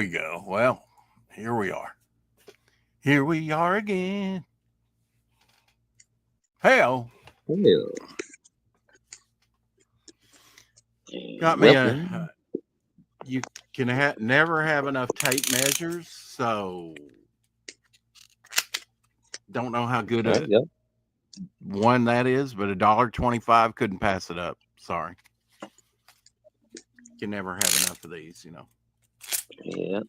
we go. Well, here we are. Here we are again. Hey-oh. Yeah. Got me a. You can never have enough tape measures, so don't know how good There a you go. one that is, but $1.25 couldn't pass it up. Sorry. Can never have enough of these, Yeah.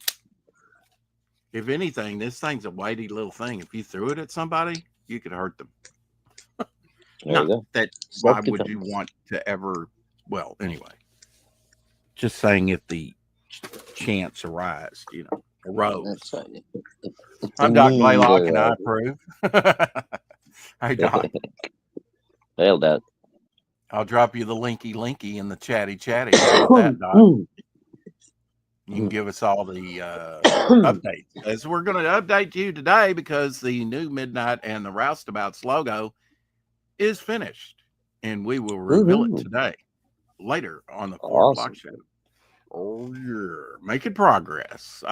If anything, this thing's a weighty little thing. If you threw it at somebody, you could hurt them. There you Not go. that why would you Self-defense. want to ever? Well, anyway, just saying if the chance arose. That's right. If the I'm Doc need Blaylock, and I arises. approve. Hey, Doc, Nailed that. I'll drop you the linky in the chatty. How about that, Doc? You can give us all the updates. As we're going to update you today because the new Midnight and the Roustabouts logo is finished, and we will reveal it today, later on the 4 o'clock show. Oh, yeah. Making progress.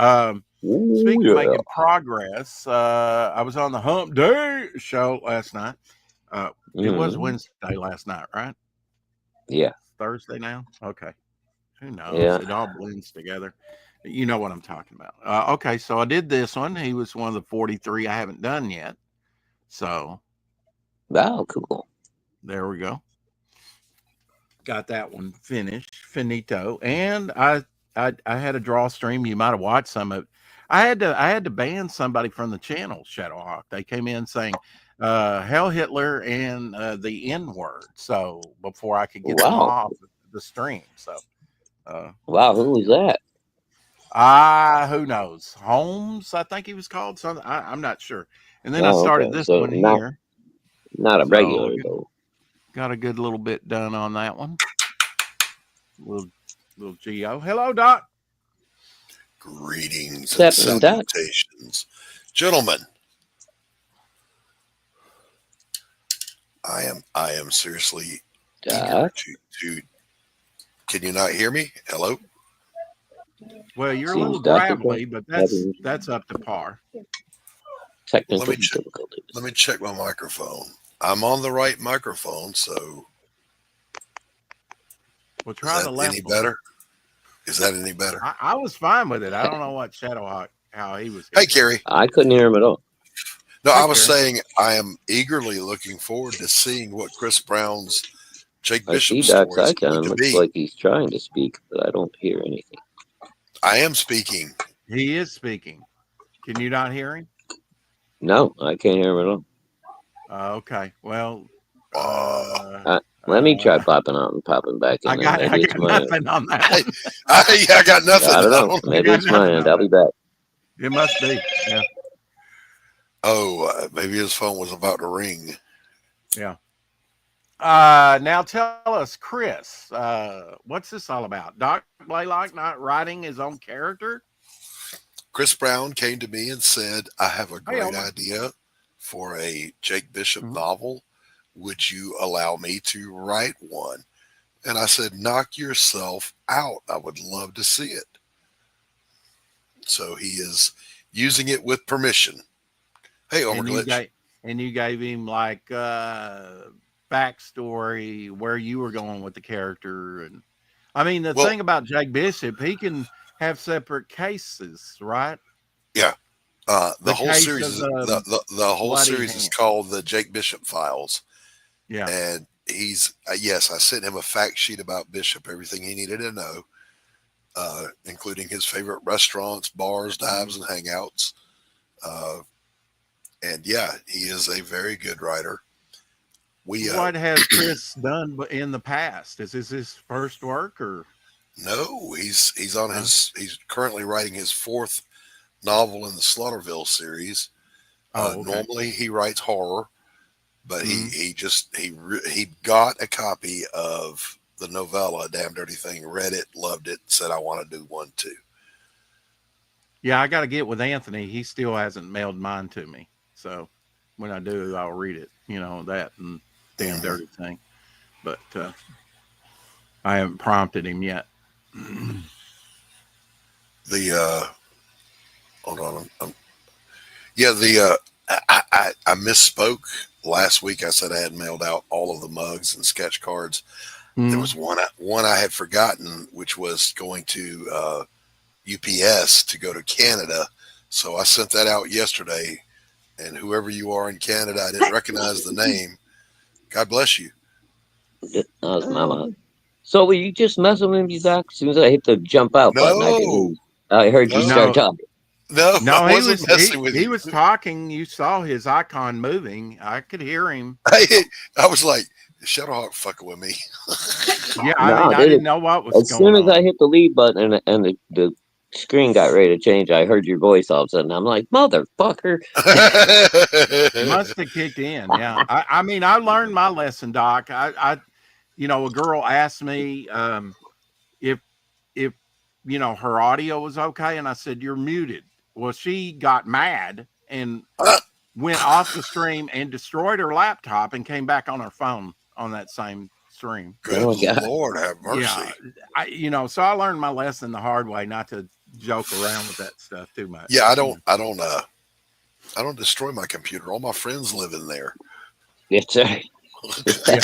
Speaking of making progress, I was on the Hump Day show last night. It was Wednesday last night, right? Yeah. Thursday now? Okay. Who knows? Yeah. It all blends together. You know what I'm talking about. Okay, so I did this one. He was one of the 43 I haven't done yet. So. Wow, cool. There we go. Got that one finished, finito. And I had a draw stream. You might have watched some of it. I had to ban somebody from the channel, Shadowhawk. They came in saying Hell Hitler and the N word. So before I could get them off the stream. So wow, who was that? Who knows? Holmes, I think he was called something. I'm not sure. And then I started this one here. Not a regular though. Got a good little bit done on that one. Little Geo. Hello, Doc. Greetings and salutations, gentlemen. I am seriously eager to. Can you not hear me? Hello. Well, you're a little gravelly, but that's up to par. Let me check my microphone. I'm on the right microphone, so. Well, try the left. Any better? Is that any better? I was fine with it. I don't know what Shadowhawk, how he was. Hey, Kerry. I couldn't hear him at all. No, I was saying I am eagerly looking forward to seeing what Chris Brown's Jake Bishop story is going to be. Looks like he's trying to speak, but I don't hear anything. I am speaking. He is speaking. Can you not hear him? No, I can't hear him at all. Okay. Well, let me try popping out and popping back in. I got nothing on that. I got nothing. I don't know. Maybe it's my end. I'll be back. It must be. Yeah. Oh, maybe his phone was about to ring. Yeah. Now tell us, Chris, what's this all about? Doc Blaylock not writing his own character? Chris Brown came to me and said, I have a great idea for a Jake Bishop novel. Would you allow me to write one? And I said, knock yourself out. I would love to see it. So he is using it with permission. Hey, Overglitch. And you gave him like backstory where you were going with the character. And I mean, the thing about Jake Bishop, he can have separate cases, right? Yeah. The whole series the whole series is called the Jake Bishop Files. Yeah. And he's yes, I sent him a fact sheet about Bishop, everything he needed to know, including his favorite restaurants, bars, dives, and hangouts. And yeah, he is a very good writer. What has Chris done in the past? Is this his first work or? No, he's on he's currently writing his 4th novel in the Slaughterville series. Normally he writes horror, but he got a copy of the novella Damn Dirty Thing, read it, loved it, said I want to do one too. Yeah, I got to get with Anthony. He still hasn't mailed mine to me. So when I do, I'll read it, that and Damn Dirty Thing. But I haven't prompted him yet. Hold on. Yeah, I misspoke last week. I said I had mailed out all of the mugs and sketch cards. There was one I had forgotten, which was going to UPS to go to Canada. So I sent that out yesterday. And whoever you are in Canada, I didn't recognize the name. God bless you. That was my luck. So were you just messing with me, Doc? As soon as I hit the jump out button, I could No, lose. I heard you no, start No, talking. no, I no, wasn't messing with he you. was talking. You saw his icon moving. I could hear him. I was like, Shadowhawk fucking with me. Yeah, I mean, No, I dude. didn't know what was As soon going as I on. hit the leave button and the screen got ready to change, I heard your voice all of a sudden. I'm like, motherfucker. Must have kicked in. Yeah, I mean, I learned my lesson, Doc. A girl asked me if if her audio was okay, and I said you're muted. Well, she got mad and went off the stream and destroyed her laptop and came back on her phone on that same stream. Good Oh, God. Lord, have Yeah, mercy. so I learned my lesson the hard way, not to joke around with that stuff too much. Yeah, I don't destroy my computer. All my friends live in there. Yes, sir. Yeah,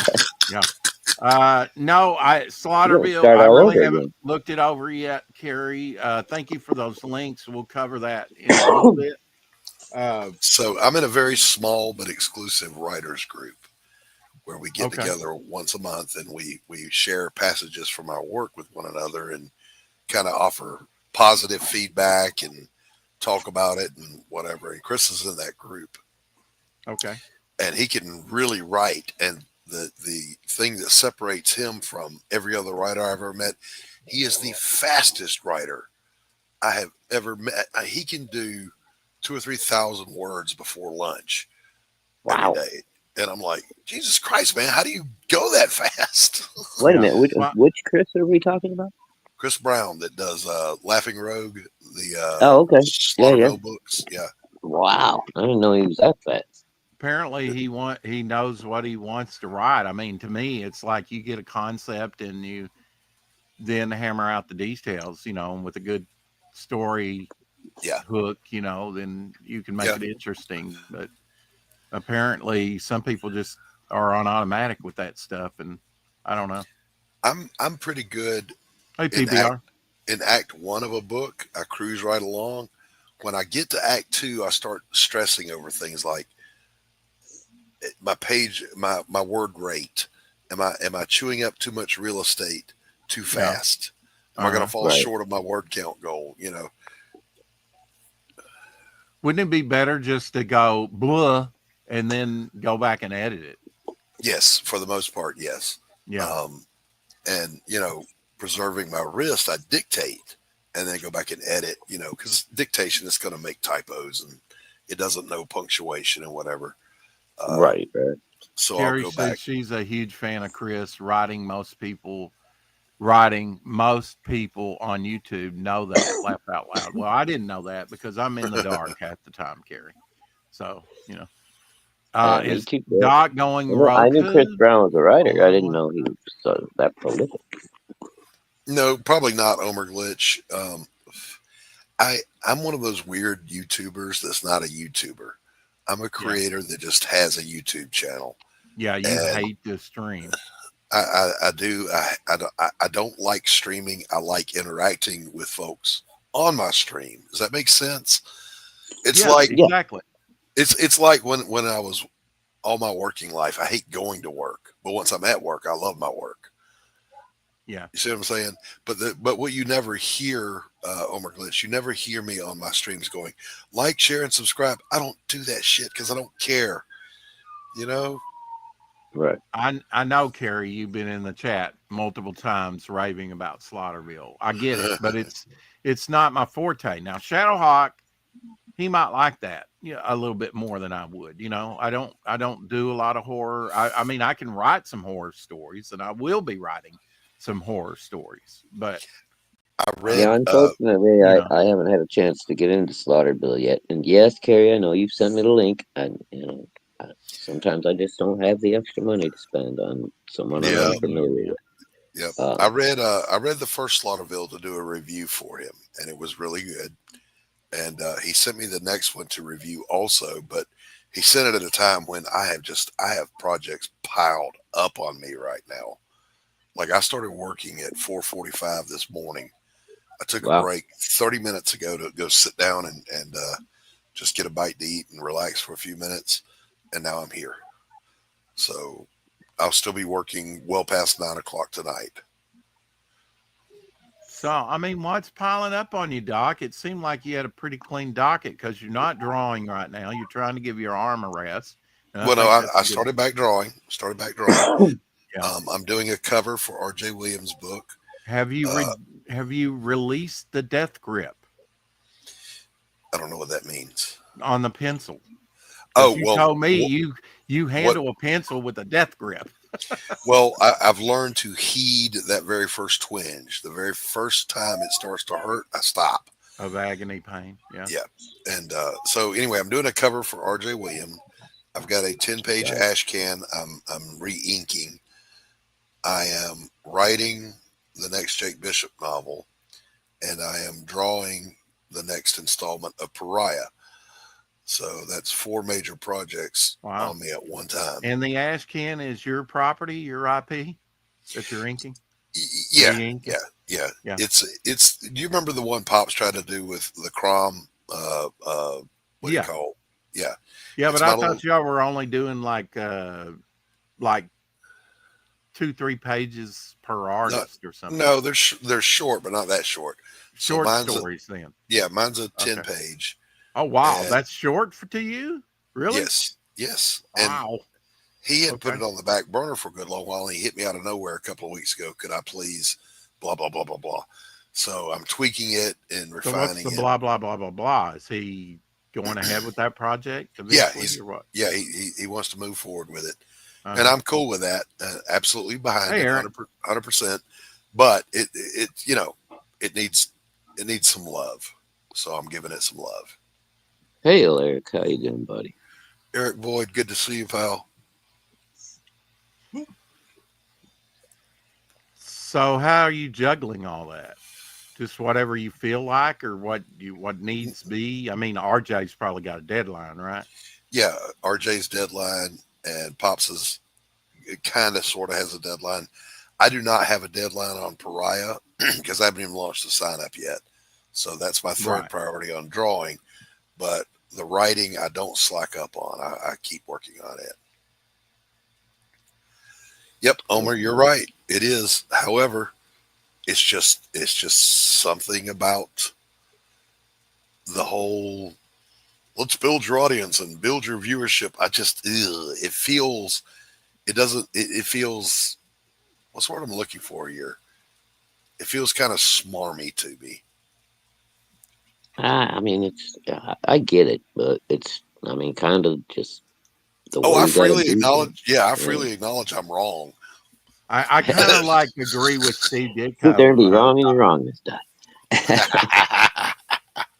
yeah. No, You gotta Slaughterville, start I all really over haven't again. looked it over yet, Carrie. Thank you for those links. We'll cover that in a little bit. Uh, So I'm in a very small but exclusive writers group where we get okay. together once a month and we share passages from our work with one another and kind of offer positive feedback and talk about it and whatever. And Chris is in that group Okay. and he can really write. And the thing that separates him from every other writer I've ever met, he is the fastest writer I have ever met. He can do 2 or 3 thousand words before lunch every Wow. day. And I'm like, Jesus Christ, man, how do you go that fast? Wait a Yeah. minute. Well, Which Chris are we talking about? Chris Brown that does Laughing Rogue, the Oh, okay. Yeah, yeah. Slaughterville books. Yeah. Wow. I didn't know he was that fast. apparently he knows what he wants to write. I mean, to me, it's like you get a concept and you then hammer out the details, and with a good story Yeah. hook, then you can make Yeah. it interesting. But apparently some people just are on automatic with that stuff, and I don't know. I'm pretty good Hey, in PBR. act one of a book. I cruise right along. When I get to act two, I start stressing over things like my page, my word rate. Am I chewing up too much real estate too Yeah. fast? Am I going to fall Right. short of my word count goal? Wouldn't it be better just to go blah and then go back and edit it? Yes, for the most part, yes. Yeah. Um, and preserving my wrist, I dictate and then go back and edit. Because dictation is going to make typos and it doesn't know punctuation and whatever. Right. Right. So I'll Carrie go says back. she's a huge fan of Chris writing. Most people on YouTube know that. Laugh out loud. Well, I didn't know that because I'm in the dark half the time, Carrie. So, Me is too. Doc going I knew Chris Roku? Brown was a writer. I didn't Allegedly? know he was that prolific. No, probably not Omer Glitch. I'm one of those weird YouTubers that's not a YouTuber. I'm a Yeah. creator that just has a YouTube channel, Yeah, you and hate to stream. I do. I don't like streaming. I like interacting with folks on my stream. Does that make sense? It's Yes, like Yeah. exactly. it's like when I was all my working life. I hate going to work, but once I'm at work, I love my work. Yeah. You see what I'm saying? But what you never hear, Omer Glitch, you never hear me on my streams going like, share, and subscribe. I don't do that shit because I don't care. You know? Right. I know, Carrie, you've been in the chat multiple times raving about Slaughterville. I get it, but it's not my forte. Now, Shadowhawk, he might like that, a little bit more than I would. I don't do a lot of horror. I mean, I can write some horror stories, and I will be writing some horror stories. But I Yeah, read. unfortunately, you know, I haven't had a chance to get into Slaughterville yet. And yes, Carrie, I know you've sent me the link. Sometimes I just don't have the extra money to spend on someone I'm Yeah, unfamiliar yeah, with. yep. Um, I read the first Slaughterville to do a review for him, and it was really good. and he sent me the next one to review also. But he sent it at a time when I have projects piled up on me right now. Like I started working at 4:45 this morning. I took a Wow. break 30 minutes ago to go sit down and just get a bite to eat and relax for a few minutes, and now I'm here. So I'll still be working well past 9 o'clock tonight. So, I mean, what's piling up on you, Doc? It seemed like you had a pretty clean docket because you're not drawing right now. You're trying to give your arm a rest. And I Well, no, think that's I a good, started back drawing. Started back drawing. yeah. I'm doing a cover for R.J. Williams' book. Have you Uh, have you released the death grip I don't know what that means. on the pencil? Oh Because you well, told me you what? handle a pencil with a death grip Well, I've learned to heed that very first twinge. The very first time it starts to hurt, I stop. of agony pain. Yeah. Yeah, and so anyway, I'm doing a cover for R.J. Williams. I've got a 10-page ash can. I'm re-inking. I am writing the next Jake Bishop novel, and I am drawing the next installment of Pariah. So that's four major projects Wow. on me at one time. And the ash can is your property, your IP that you're inking? Yeah, Re-inking? yeah. Yeah. It's. Do you remember the one Pops tried to do with the Crom? What do you Yeah. call? Yeah, Yeah, it's but I my little. thought y'all were only doing like 2-3 pages per No, artist or something. no, they're short, but not that short. So Short stories then. mine's a Okay. 10-page, Oh wow, and that's short to you? Really? yes, and Wow. he had put Okay. it on the back burner for a good long while. And he hit me out of nowhere a couple of weeks ago. Could I please, blah blah blah blah blah. So I'm tweaking it and So what's refining the it. blah blah blah blah blah? Is he going ahead with that project Yeah, eventually or what? he wants to move forward with it, and Uh-huh. I'm cool with that. Absolutely behind Hey it, Eric. 100%. But it it needs some love. So I'm giving it some love. Hey, Eric, how you doing, buddy? Eric Boyd, good to see you, pal. So how are you juggling all that? Just whatever you feel like or what needs be? I mean, RJ's probably got a deadline, right? Yeah, RJ's deadline and Pops's kind of sort of has a deadline. I do not have a deadline on Pariah because I haven't even launched the sign up yet. So that's my third Right. priority on drawing. But the writing, I don't slack up on. I keep working on it. Yep, Omer, you're right. It is. However, it's just something about the whole let's build your audience and build your viewership. I just it feels it doesn't it feels what's the word I'm looking for here? It feels kind of smarmy to me. I mean, I get it, but it's, I mean, kind of just the Oh, way I you got to freely do things. acknowledge. Yeah, I Yeah. freely acknowledge I'm wrong. I kind of like agree with Steve Sit there and be Ditko. wrong and you're wrong this time.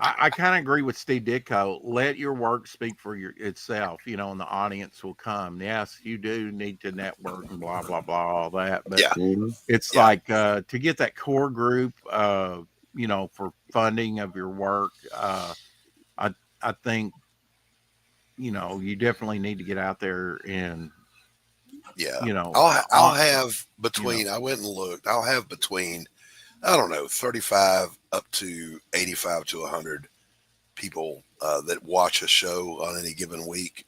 I kind of agree with Steve Ditko. Let your work speak for itself, and the audience will come. Yes, you do need to network and blah blah blah, all that. But Yeah, Mhm. it's yeah, like to get that core group, for funding of your work. I I think you definitely need to get out there and yeah. you know, I'll have you know, between. I went and looked. I'll have between. I don't know, 35 up to 85 to 100 people that watch a show on any given week,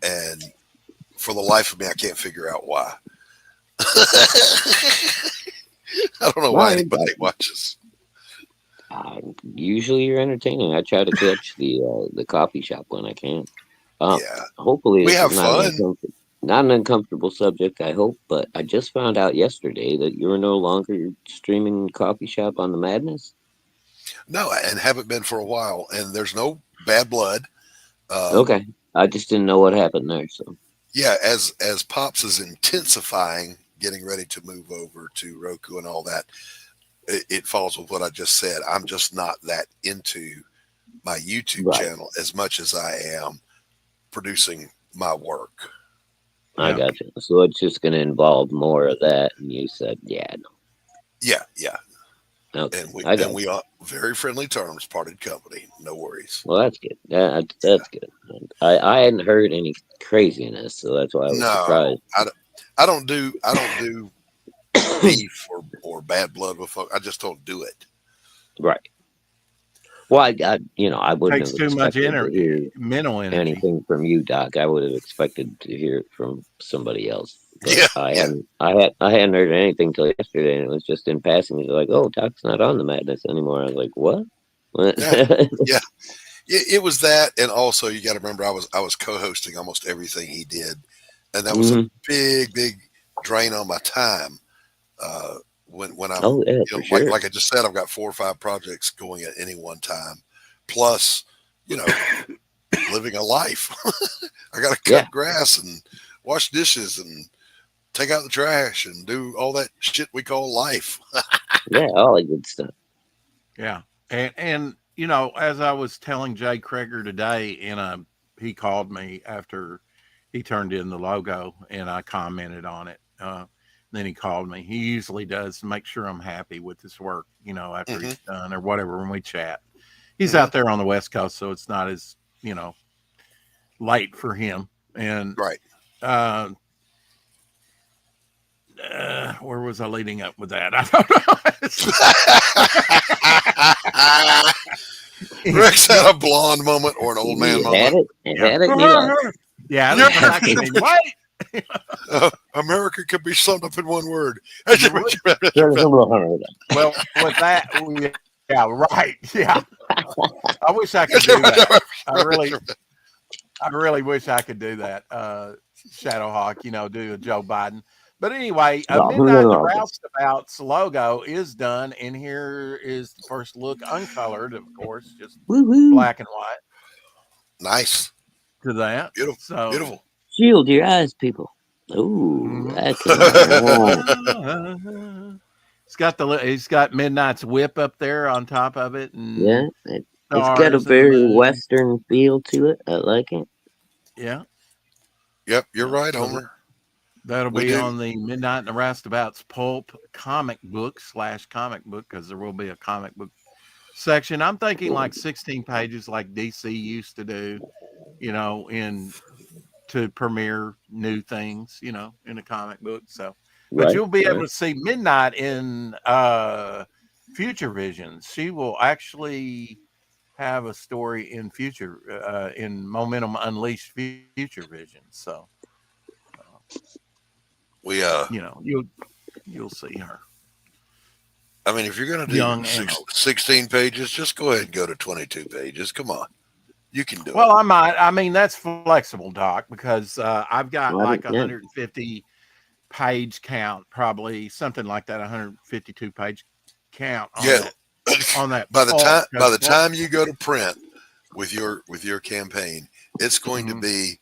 and for the life of me, I can't figure out why. I don't know why Well, anybody watches. usually you're entertaining. I try to catch the coffee shop when I can. Uh, Yeah, Hopefully we this is have fun. not an uncomfortable subject, I hope, but I just found out yesterday that you're no longer streaming coffee shop on the Madness. No, and haven't been for a while. And there's no bad blood. Um, Okay. I just didn't know what happened there, so yeah, as Pops is intensifying, getting ready to move over to Roku and all that, it falls with what I just said. I'm just not that into my YouTube right. channel as much as I am producing my work. I yeah. got you. So it's just going to involve more of that, and you said, yeah, no. Yeah, yeah. Okay, and I got. we are very friendly terms, parted company. No worries. Well, that's good. That's good. I hadn't heard any craziness, so that's why I was No, surprised. I don't do beef or bad blood with folk. I just don't do it. Right. Well, I wouldn't Takes have too much expected to hear mental energy. anything from you, Doc. I would have expected to hear it from somebody else. But Yeah, I yeah, hadn't. I hadn't heard anything till yesterday, and it was just in passing. He's like, "Oh, Doc's not on the madness anymore." I was like, "What?" yeah, yeah. It was that, and also you got to remember I was co-hosting almost everything he did, and that was a Hmm. big drain on my time. When I'm, Oh yeah, you know, for sure. like I just said, I've got 4 or 5 projects going at any one time, plus, you know, living a life. I got to Yeah, cut grass and wash dishes and take out the trash and do all that shit we call life. yeah, all that good stuff. Yeah. And as I was telling Jay Kreger today he called me after he turned in the logo and I commented on it. Then he called me. He usually does to make sure I'm happy with his work, after Hmm. he's done or whatever when we chat. He's Hmm. out there on the West Coast, so it's not as, late for him. And Right. uh where was I leading up with that? I don't know. Rex had a blonde moment or an old man You had moment. it. You Yeah. had it, and you lost it. Yeah, I didn't think I could mean wait. America could be summed up in one word. Well, with that, yeah, right. Yeah. I wish I could do that. I really wish I could do that. Shadowhawk, do a Joe Biden. But anyway, Well, who Midnight in the knows? Roustabouts logo is done, and here is the first look, uncolored, of course, just Woo-hoo. black and white Nice. to that. Beautiful. So, Beautiful. Shield your eyes, people. Ooh, mhm. that came out nice. It's got Midnight's whip up there on top of it, Yeah, and it's got a stars and the very moon. Western feel to it. I like it. Yeah, Yep, you're right, so Homer. that'll We be do. on the Midnight in the Roustabouts pulp comic book / comic book because there will be a comic book section. I'm thinking like 16 pages, like DC used to do, in to premiere new things, in a comic book. So, but Right, you'll be able right. to see Midnight in Future Visions. She will actually have a story in in Momentum Unleashed Future Visions. So, We you'll see her I mean, if you're gonna do young and old. 16 pages, just go ahead and go to 22 pages. Come on, you can do it. Well, I might. I mean, that's flexible, Doc, because I've got I like don't, yeah. 150 page count, probably something like that, 152 page count Yeah. on that by pulp. the time you go to print with your campaign, it's going to Mhm. be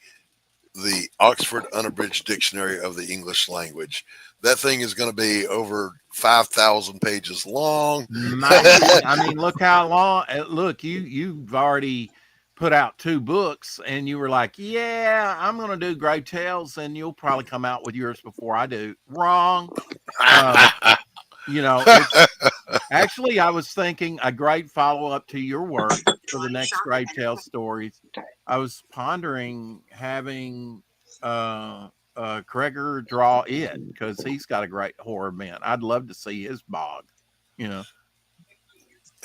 the Oxford Unabridged Dictionary of the English Language. That thing is going to be over 5,000 pages long. Maybe. I mean, look how long. Look, you've already put out 2 books, and you were like, "Yeah, I'm going to do Grey Tales," and you'll probably come out with yours before I do. Wrong. Uh, it's actually I was thinking a great follow up to your work for the next Grey Tales stories. I was pondering having Kreger draw it because he's got a great horror bent. I'd love to see his bog. You know.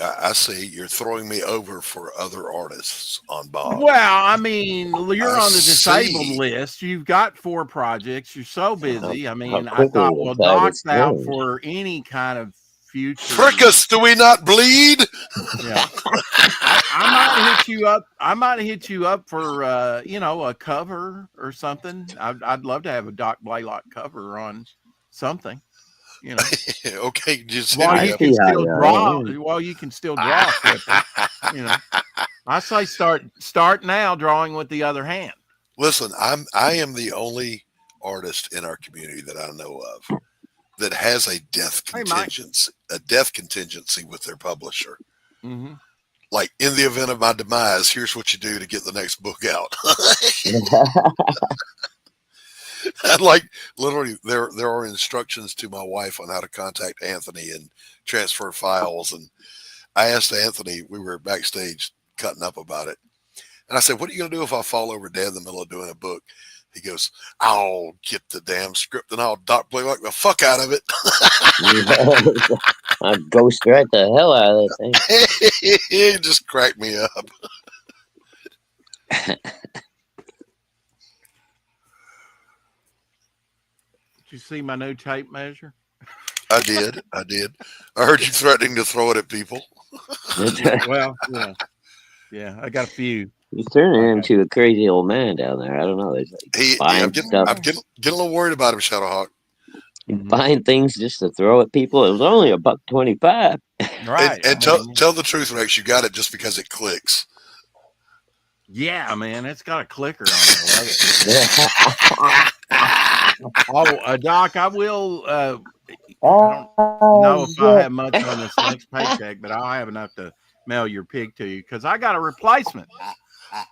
I see you're throwing me over for other artists on Bob. Well, I mean, you're I on the disabled see. list. You've got 4 projects. You're so busy. I How mean, I quickly thought, the well, tide has Doc's out turned. for any kind of future. Frickus, do we not bleed? Yeah. I might hit you up. I might hit you up for a cover or something. I'd love to have a Doc Blaylock cover on something. You know, Okay, just hit while I me you up. can see how still you draw. are. While you can still draw, Flipper. You know, I say start now drawing with the other hand. Listen, I am the only artist in our community that I know of that has Hey, Mike. a death contingency with their publisher. Mm-hmm. Like, in the event of my demise, here's what you do to get the next book out. Like literally, there are instructions to my wife on how to contact Anthony and transfer files. And I asked Anthony, we were backstage cutting up about it, and I said, "What are you going to do if I fall over dead in the middle of doing a book?" He goes, "I'll get the damn script and I'll dot play like the fuck out of it." I'd ghostwrite the hell out of that thing. It just cracked me up. Did you see my new tape measure? I did. I did. I heard you threatening to throw it at people. Well, yeah, I got a few. He's turning Okay. into a crazy old man down there. I don't know. He's like buying I'm getting, stuff, getting a little worried about him, Shadowhawk. buying things just to throw at people. It was only $1.25. Right. And tell the truth, Rex. You got it just because it clicks. Yeah, man, it's got a clicker on it. I love it. Oh, Doc, I will. I don't know if I have much on this next paycheck, but I'll have enough to mail your pig to you because I got a replacement.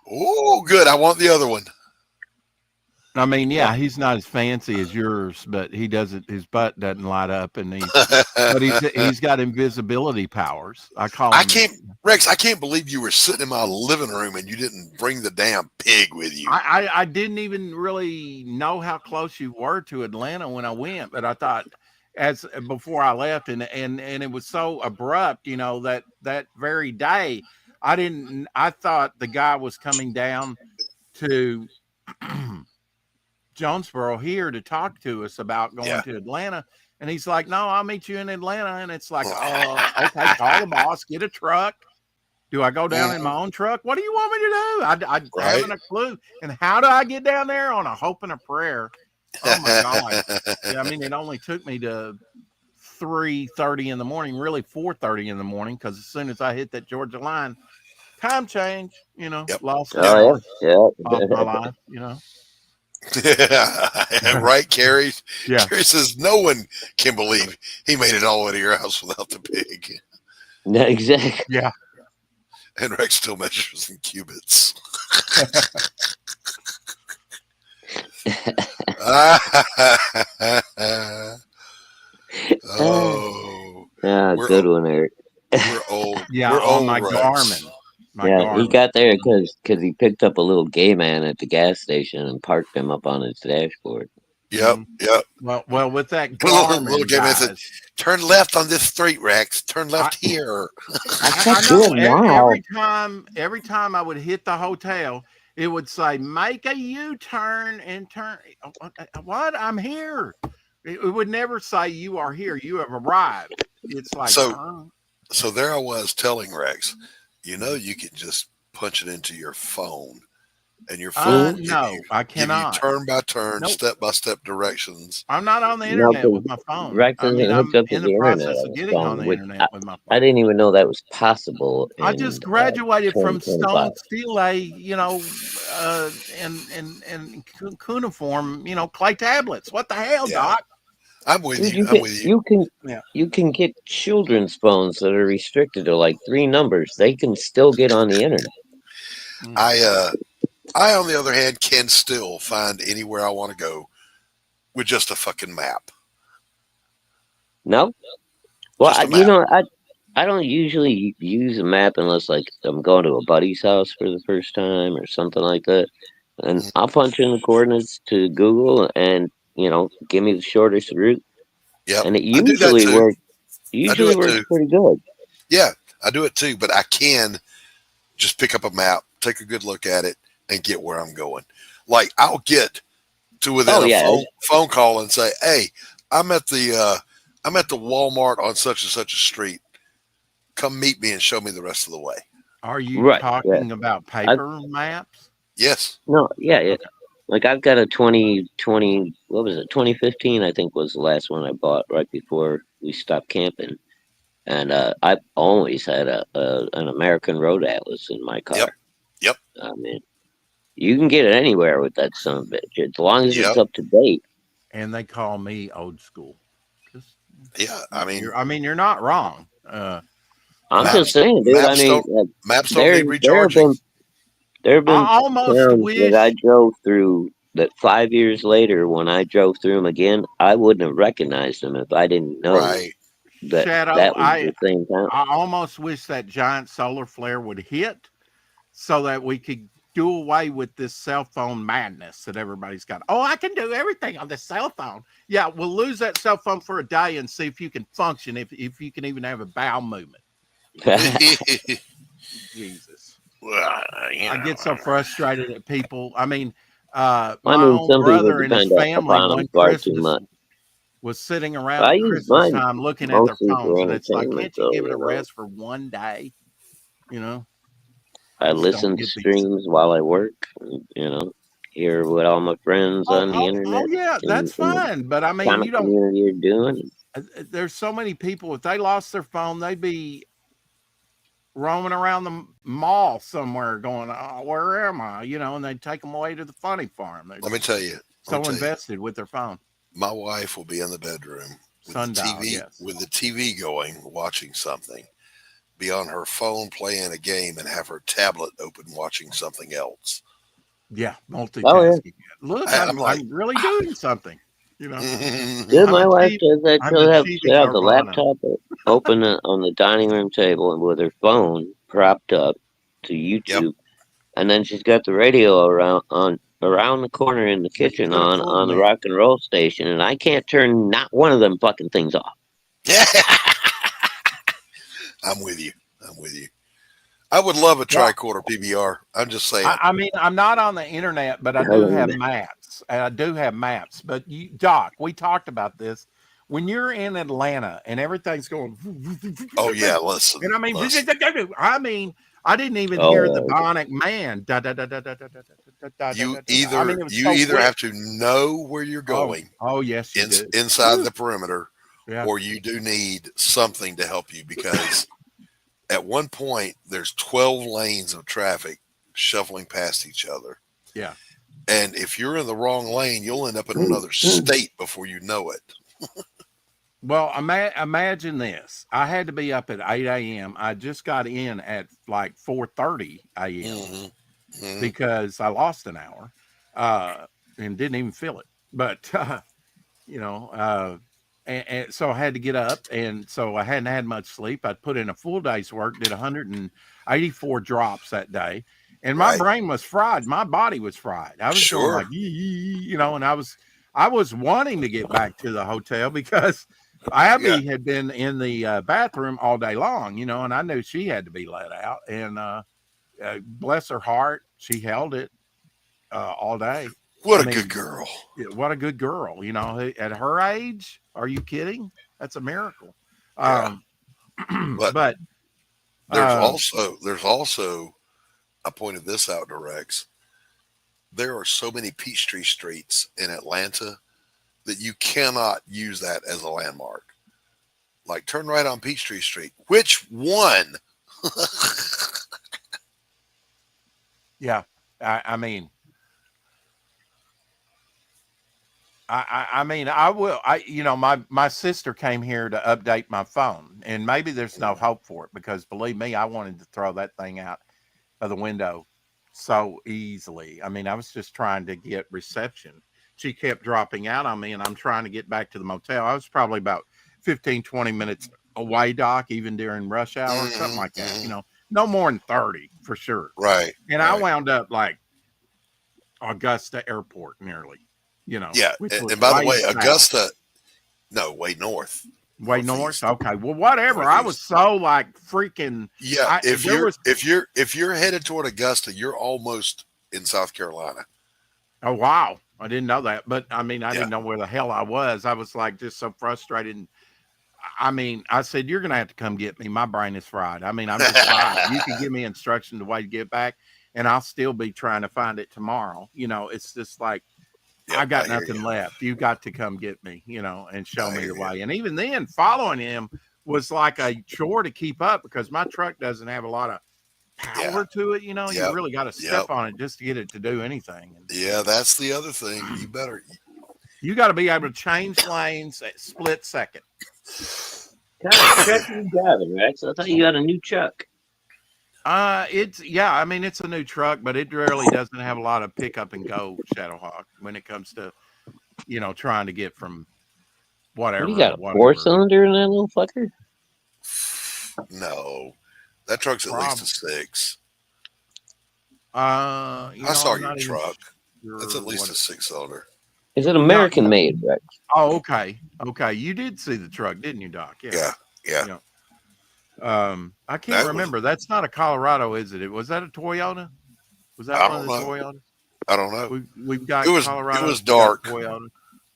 Oh, good. I want the other one. I mean, yeah, he's not as fancy as yours, but he doesn't. His butt doesn't light up, and he's got invisibility powers. I call him. Rex. I can't believe you were sitting in my living room and you didn't bring the damn pig with you. I didn't even really know how close you were to Atlanta when I went, but I thought before I left, and it was so abrupt, that very day. I thought the guy was coming down to Jonesboro here to talk to us about going to Atlanta. And he's like, "No, I'll meet you in Atlanta." And it's like, okay, call the boss, get a truck. Do I go down in my own truck? What do you want me to do? I haven't a clue. And how do I get down there? On a hope and a prayer. Oh my God. Yeah, I mean, it only took me to 3:30 in the morning, really 4:30 in the morning, because as soon as I hit that Georgia line, time change, lost an hour of my life, Right, Carrie? Yeah. Carrie says no one can believe he made it all the way to your house without the pig. No, exactly. Yeah. And Rex still measures in cubits. Good one, Eric. We're old. Yeah, we're on old, my Rex. Garmin. He got there because he picked up a little gay man at the gas station and parked him up on his dashboard. Yep. Well, with that Garmin, little gay man said, "Turn left on this street, Rex. Turn left here." I know. Every time I would hit the hotel, it would say, "Make a U-turn and turn." What? I'm here. It would never say, "You are here. You have arrived." It's like So there I was telling Rex, you can just punch it into your phone, and your phone I cannot. Give you turn by turn, step by step directions. I'm not on the internet with my phone. Rex isn't hooked up to the internet. Process of getting on the internet with my phone. I didn't even know that was possible. I just graduated from Stone Steel, and cuneiform, clay tablets. What the hell, Doc? I'm with you. You can get children's phones that are restricted to like 3 numbers. They can still get on the internet. I, on the other hand, can still find anywhere I want to go with just a fucking map. No? Well, I don't usually use a map unless like I'm going to a buddy's house for the first time or something like that. And I'll punch in the coordinates to Google and, give me the shortest route. Yeah. And it usually works. Works pretty good. Yeah, I do it too, but I can just pick up a map, take a good look at it, and get where I'm going. Like I'll get to within a phone call and say, "Hey, I'm at the Walmart on such and such a street. Come meet me and show me the rest of the way." Are you talking about paper maps? Yes. No. Yeah. Like I've got a 2020. What was it? 2015, I think, was the last one I bought right before we stopped camping. And I've always had an American Road Atlas in my car. Yep. I mean, you can get it anywhere with that son of a bitch, as long as it's up to date. And they call me old school. I mean, you're not wrong. I'm just saying, dude. Maps don't need recharging. There have been towns that I drove through that 5 years later, when I drove through them again, I wouldn't have recognized them if I didn't know Right. that Shadow, that was the same town. I almost wish that giant solar flare would hit so that we could do away with this cell phone madness that everybody's got. Oh, I can do everything on the cell phone. Yeah, we'll lose that cell phone for a day and see if you can function, if you can even have a bowel movement. Jesus. Well, I get so frustrated at people. I mean, I my mean, own some people brother and his depend family upon them one far too Christmas much. was sitting around I at use Christmas mine time looking at their mostly for phones, and it's like, entertainment, can't you though. give it a rest for one day? You know, I I just don't listen to get these. streams while I work. Hear what all my friends on the internet Yeah, and that's in the fine. But I mean, you comic don't. community are doing. There's so many people. If they lost their phone, they'd be roaming around the mall somewhere, going, "Oh, where am I?" You know, and they'd take them away to the funny farm. They're let me tell you. so invested with their phone. My wife will be in the bedroom with the Sundial, TV yes. going, watching something, be on her phone playing a game, and have her tablet open watching something else. Yeah, Oh yeah, multitasking. Look, I'm like, I'm really doing something. You know, dude, I'm my wife does that. I'm achieving She'll have the nirvana. laptop open on the dining room table and with her phone propped up to yep. YouTube, and then she's got the radio around the corner in the Yeah, you kitchen could have fooled on the me. rock and roll station, and I can't turn not one of them fucking things off. I'm with you. I'm with you. I would love a Well, tricorder PBR. I'm just saying. I mean, I'm not on the internet, but I do Hell have yeah. maps. And I do have maps. But Doc, we talked about this. When you're in Atlanta and everything's going, Oh yeah, listen, and listen. I mean, I didn't even hear the Oh, Bionic Man. Da, da, da, da, da, da, da, da, da, da, You da, da. I either mean, it was you so either quick. have to know where you're Oh, going oh, yes, you do. inside Woo. the perimeter, Yeah, or you do need something to help you because at one point there's 12 lanes of traffic shuffling past each other. yeah. And if you're in the wrong lane, you'll end up in another state before you know it. Well, imagine this. I had to be up at 8 a.m. I just got in at like 4:30 a.m. Mm-hmm. Mm-hmm. because I lost an hour and didn't even feel it. But you know, and so I had to get up, and so I hadn't had much sleep. I put in a full day's work, did 184 drops that day, and my Right. brain was fried. My body was fried. I was going Sure. like, you know, and I was wanting to get back to the hotel because Yeah. Abby had been in the bathroom all day long, you know, and I knew she had to be let out. And bless her heart, she held it all day. What I a good mean, girl. what a good girl, you know, at her age. Are you kidding? That's a miracle. Yeah. Um, But but there's uh, also I pointed this out to Rex. There are so many Peachtree streets in Atlanta that you cannot use that as a landmark. Like turn right on Peachtree Street. Which one? yeah, I mean, I mean, I will. You know, my sister came here to update my phone, and maybe there's no hope for it because believe me, I wanted to throw that thing out of the window so easily. I mean, I was just trying to get reception. She kept dropping out on me, and I'm trying to get back to the motel. I was probably about 15, 20 minutes away, Doc, even during rush hour, something Mm-hmm, like that. You mm-hmm. know, no more than 30 for sure. Right, And I right. wound up like Augusta Airport nearly, you know, Yeah. which And was by the way way, south. Augusta, no, way north, Way north? northeast, Okay. Well, whatever. I was northeast. so like freaking Yeah. If there you're was if you're if you're headed toward Augusta, you're almost in South Carolina. oh wow. I didn't know that. But I mean, I Yeah. didn't know where the hell I was. I was like just so frustrated. And I mean, I said, you're gonna have to come get me. My brain is fried. I mean, I'm just fried. You can give me instruction the way to get back, and I'll still be trying to find it tomorrow. You know, it's just like I Yep. got I hear nothing you. left. You got to come get me, you know, and show I me hear the you. way. And even then, following him was like a chore to keep up because my truck doesn't have a lot of Yeah. power to it. You know, you Yep. really got to Yep. step on it just to get it to do anything. And Yeah. That's the other thing. You better. you got to be able to change lanes at split second. What kind of truck are you driving, Rex? I thought you got a new truck. It's I mean, it's a new truck, but it really doesn't have a lot of pick up and go Shadowhawk when it comes to trying to get from What do you whatever to got? A four whatever. cylinder in that little fucker? No, that truck's at least a Prob 6. I saw I'm your not even truck. That's at sure least what. a 6 cylinder. Is it No, American made, Rex? oh, okay, okay. You did see the truck, didn't you, Doc? Yeah, Yeah, yeah. yeah. I can't That was. remember. That's not a Colorado, is it? Was that a Toyota? Was that I one of don't the know. Toyotas? I don't know. We've It got was. It Colorados. was We got dark. Toyota.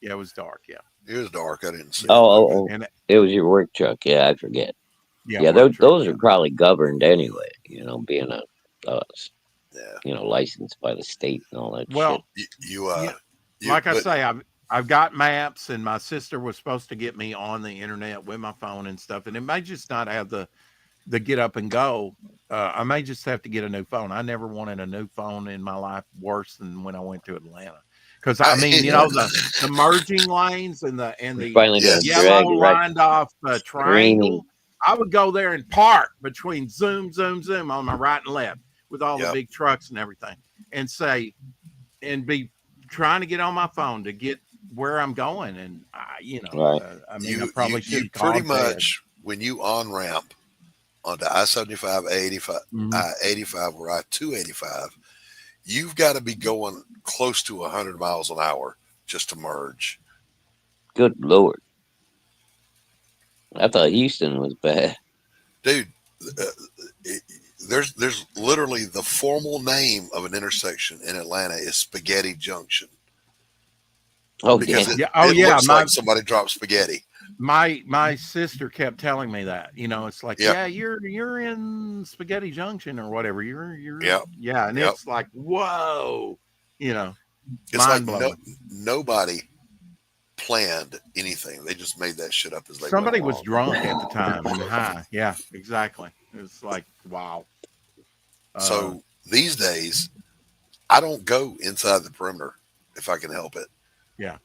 Yeah, it was dark. Yeah, It was dark. I didn't see Oh, it though. oh, oh. and It was your work truck. Yeah, I forget. yeah, Yeah, work truck. those Yeah, are probably governed anyway. Being uh, Yeah. licensed by the state and all that shit. well, You. yeah. You. Like I But say, I've got maps, and my sister was supposed to get me on the internet with my phone and stuff, and it may just not have the get up and go. I may just have to get a new phone. I never wanted a new phone in my life worse than when I went to Atlanta. Because I mean, Yeah. the merging lanes and You're the finally gonna yes. yellow drag it right lined off screaming. triangle. I would go there and park between zoom, zoom, zoom on my right and left with all the Yep. big trucks and everything, and say and be trying to get on my phone to get where I'm going. And Right. I mean, I You. probably should You have pretty called Ted. much when you on ramp onto I-75, I-85, Mhm. I-85 or I-285, you've got to be going close to 100 miles an hour just to merge. Good Lord. I thought Houston was bad. Dude, uh, it, there's literally the formal name of an intersection in Atlanta is Spaghetti Junction Oh, because damn. it, Yeah. Oh it yeah. looks like somebody dropped spaghetti. My sister kept telling me that. It's like, Yep, yeah, you're in Spaghetti Junction or whatever. yep, Yeah, and yep. it's like, whoa, you know, It's like mind blowing. nobody planned anything. They just made that shit up as they went Somebody was along. drunk at the time and high. Yeah, exactly. It's like, wow. Uh, So these days, I don't go inside the perimeter if I can help it. yeah.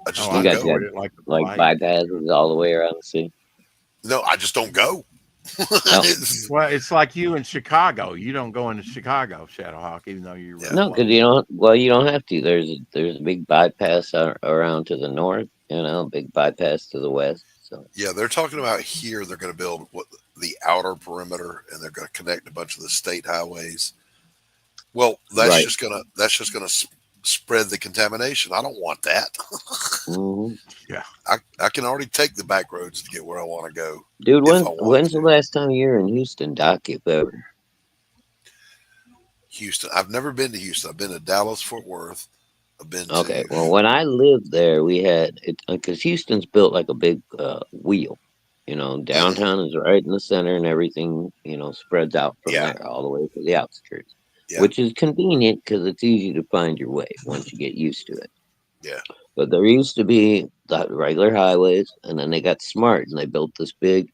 I Oh, just You I don't guys go. got avoid it like the like plague. bypasses all the way around the city. No, I just don't go. No, It's- Well, it's like you in Chicago. You don't go into Chicago, Shadowhawk, even though you're yeah, really no, because close. you don't. Well, you don't have to. There's a big bypass around to the north. Big bypass to the west. So yeah. They're talking about here. They're going to build what the outer perimeter, and they're going to connect a bunch of the state highways. Well, right. that's just gonna spread the contamination. I don't want that. hmm Yeah. I can already take the back roads to get where I want to go Dude, if I want when's the to. last time you were in Houston, Doc? If ever. Houston. I've never been to Houston. I've been to Dallas, Fort Worth. I've been Okay. to Well, when I lived there, we had it because Houston's built like a big wheel. mhm, Downtown is right in the center, and everything spreads out from yeah, there all the way to the outskirts, yeah, which is convenient because it's easy to find your way once you get used to it. yeah, But there used to be the regular highways, and then they got smart and they built this big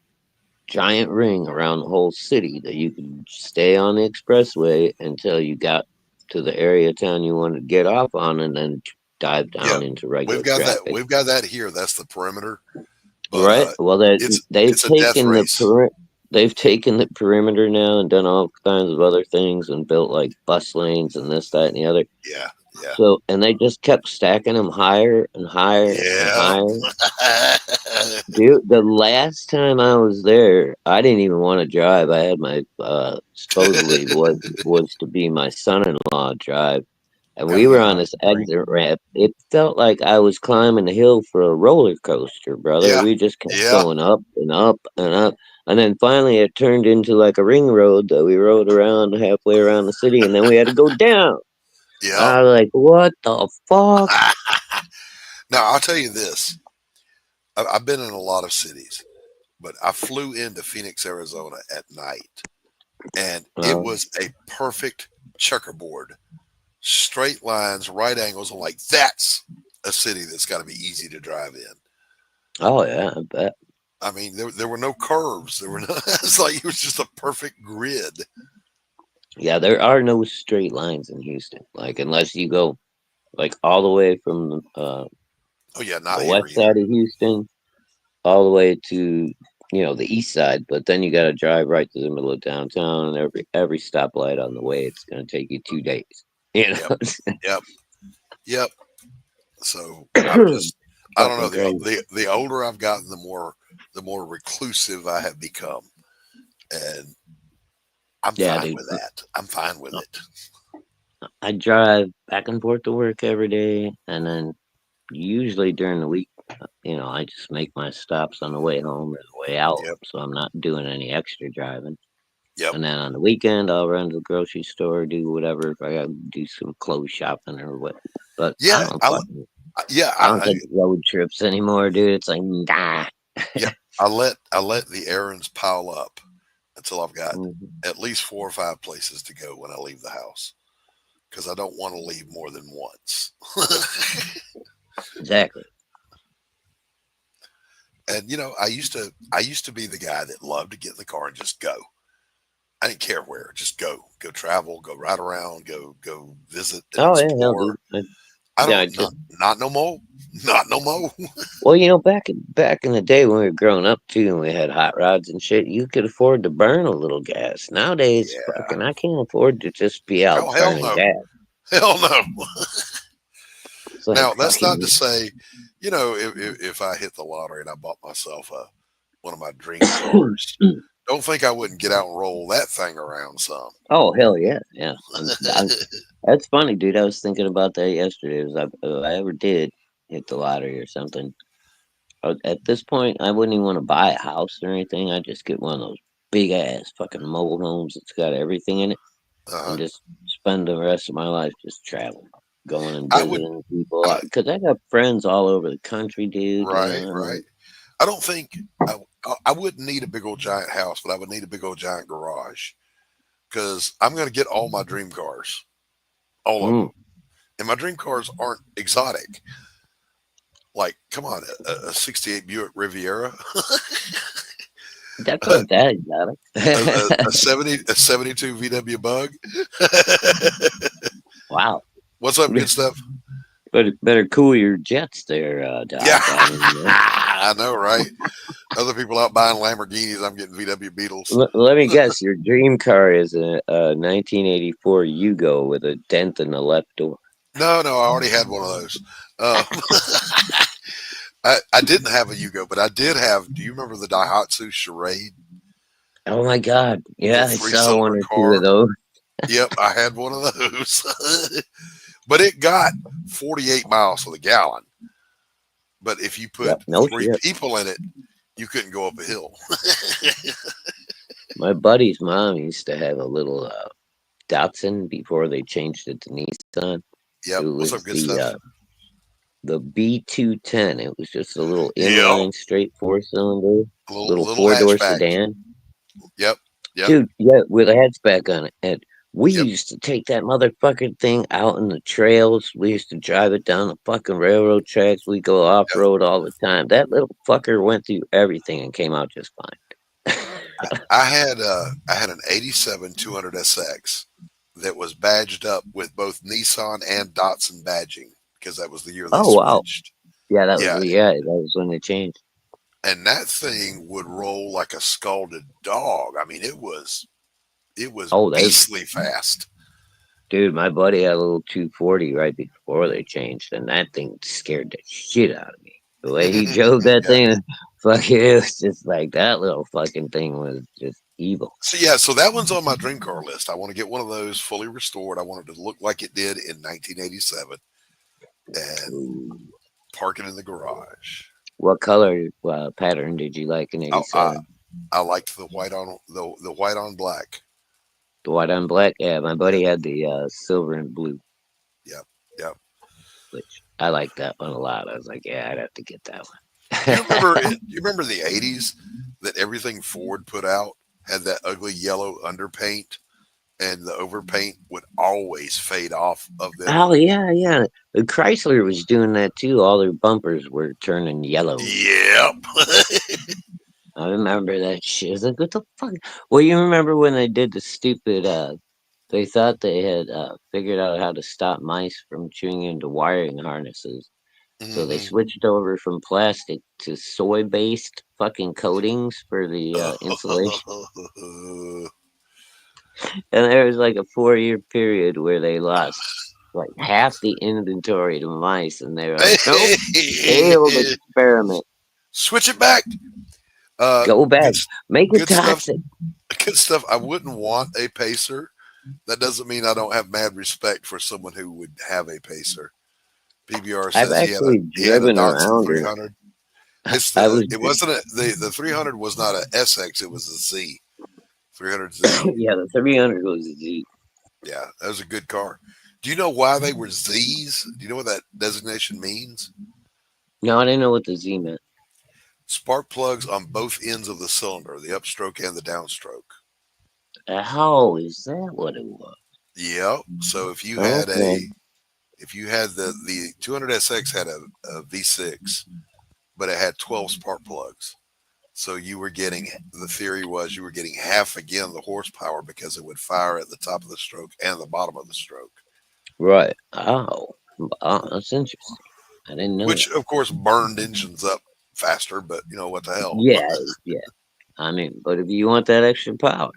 giant ring around the whole city that you could stay on the expressway until you got to the area of town you wanted to get off on, and then dive yeah. down into regular We've got that. traffic. We've got that here. That's the perimeter. But Right. Well, they've it's a death taken race. they've taken the perimeter now and done all kinds of other things and built like bus lanes and this, that, and the other. Yeah, yeah, So, and they just kept stacking them higher and higher and yeah. higher. Dude, the last time I was there, I didn't even want to drive. I had my supposedly was to be my son-in-law drive, and Yeah, we were Yeah. on Like this drink. exit ramp. It felt like I was climbing a hill for a roller coaster, brother. yeah, We just kept yeah, going up and up and up, and then finally it turned into like a ring road that we rode around halfway around the city, and then we had to go down. yeah. I was like, "What the fuck?" Now I'll tell you this: I've been in a lot of cities, but I flew into Phoenix, Arizona at night, and it Um, was a perfect checkerboard, straight lines, right angles. I'm like, that's a city that's got to be easy to drive in. oh yeah, I bet. I mean, there were no curves. There were no. It's like it was just a perfect grid. Yeah, there are no straight lines in Houston. Like unless you go like all the way from Oh yeah, the not here west either. side of Houston all the way to the east side, but then you got to drive right to the middle of downtown, and every stoplight on the way, it's going to take you 2 days. You Yep. know, Yep. Yep. So I'm just, I don't know. fucking crazy. The older I've gotten, the more reclusive I have become, and I'm Yeah, fine dude. with that. I'm fine with it. I drive back and forth to work every day, and then usually during the week, I just make my stops on the way home or the way out, Yep. so I'm not doing any extra driving. Yep. And then on the weekend, I'll run to the grocery store, do whatever if I got to do some clothes shopping or what. But Yeah. Yeah. I don't take road trips anymore, dude. It's like, nah. Yeah. I let the errands pile up until I've got Mhm. at least 4 or 5 places to go when I leave the house, because I don't want to leave more than once. Exactly. And I used to be the guy that loved to get in the car and just go. I didn't care where, just go travel, go ride around, go visit and Oh yeah, hell, explore. dude. I Yeah, I don't just not no more, not no more. well, back in the day when we were growing up too, and we had hot rods and shit, you could afford to burn a little gas. Nowadays, Yeah. fucking, I can't afford to just be out Oh hell burning no, gas. hell no. It's like Now that's not to fucking. say, if I hit the lottery and I bought myself one of my dream cars, don't think I wouldn't get out and roll that thing around some. Oh hell yeah, yeah. That's funny, dude. I was thinking about that yesterday. If I ever did hit the lottery or something, at this point, I wouldn't even want to buy a house or anything. I'd just get one of those big ass fucking mobile homes that's got everything in it, Uh-huh. and just spend the rest of my life just traveling, going and I would, visiting people. I, Because I got friends all over the country, dude. right, I right. mean, I don't think I wouldn't need a big old giant house, but I would need a big old giant garage, because I'm going to get all my dream cars, all of them, mm, and my dream cars aren't exotic. Like, come on, a '68 Buick Riviera, that's a, not that exotic. 72 VW Bug. Wow. What's up, good stuff? Better cool your jets there, Yeah, Doc. I mean, I know, right? Other people out buying Lamborghinis, I'm getting VW Beetles. let me guess. Your dream car is a 1984 Yugo with a dent in the left door. No, no, I already had one of those. Um, I didn't have a Yugo, but I did have. Do you remember the Daihatsu Charade, Oh my God! the Yeah, I saw one three-cylinder or two of car? those. Yep, I had one of those. But it got 48 miles to the gallon. But if you Yep. put No three shit. people in it, you couldn't go up a hill. My buddy's mom used to have a little Datsun before they changed it to Nissan. It Yep. What's up, was good stuff? the B210. It was just a little Yep. inline straight 4-cylinder, A little little 4-door hatchback. sedan. Yep. Yep. Dude, yeah, with a hatchback on it. And we Yep. used to take that motherfucking thing out in the trails. We used to drive it down the fucking railroad tracks. We go off Yep. road all the time. That little fucker went through everything and came out just fine. I had an '87 200 SX that was badged up with both Nissan and Datsun badging, because that was the year they Oh wow. switched. Yeah, Yeah, that was when they changed. and that thing would roll like a scalded dog. I mean, it was Oh, they beastly fast. dude, my buddy had a little 240 right before they changed, and that thing scared the shit out of me. The way he drove that Yeah. thing, fuck it was just like that little fucking thing was just evil. So yeah, so that one's on my dream car list. I want to get one of those fully restored. I want it to look like it did in 1987 and Ooh. park it in the garage. What color pattern did you like in I, I, '87? I liked the white on black. The white on black? Yeah, my buddy Yep, had the silver and blue, yep, yep. which I liked that one a lot. I was like, yeah, I'd have to get that You remember one. it? You remember the '80s that everything Ford put out had that ugly yellow underpaint, and the overpaint would always fade off of them. Oh yeah, yeah. The Chrysler was doing that too. All their bumpers were turning yellow. Yep. I remember that shit. I was like, what the fuck? Well, you remember when they did the stupid they thought they had figured out how to stop mice from chewing into wiring harnesses. So they switched over from plastic to soy-based fucking coatings for the insulation. And there was like a 4-year period where they lost like half the inventory to mice, and they were like, "Nope, failed experiment. Switch it back. Go back, make it Good stuff. toxic." Good stuff. I wouldn't want a pacer. That doesn't mean I don't have mad respect for someone who would have a pacer. PBR I've says actually he had a driven Datsun around, and 300. It's I was it wasn't the 300 was not a SX. It was a Z 300Z. yeah, the 300 was a Z. Yeah, that was a good car. Do you know why they were Z's? Do you know what that designation means? No, I didn't know what the Z meant. Spark plugs on both ends of the cylinder, the upstroke and the downstroke. How is that what it was? Yep. So if you had Okay. the 200SX had a V6, but it had 12 spark plugs. So the theory was you were getting half again the horsepower because it would fire at the top of the stroke and the bottom of the stroke. Right. Oh, that's interesting. I didn't know Which that. of course burned engines up faster, but you know what the hell. Yeah, yeah. I mean, but if you want that extra power,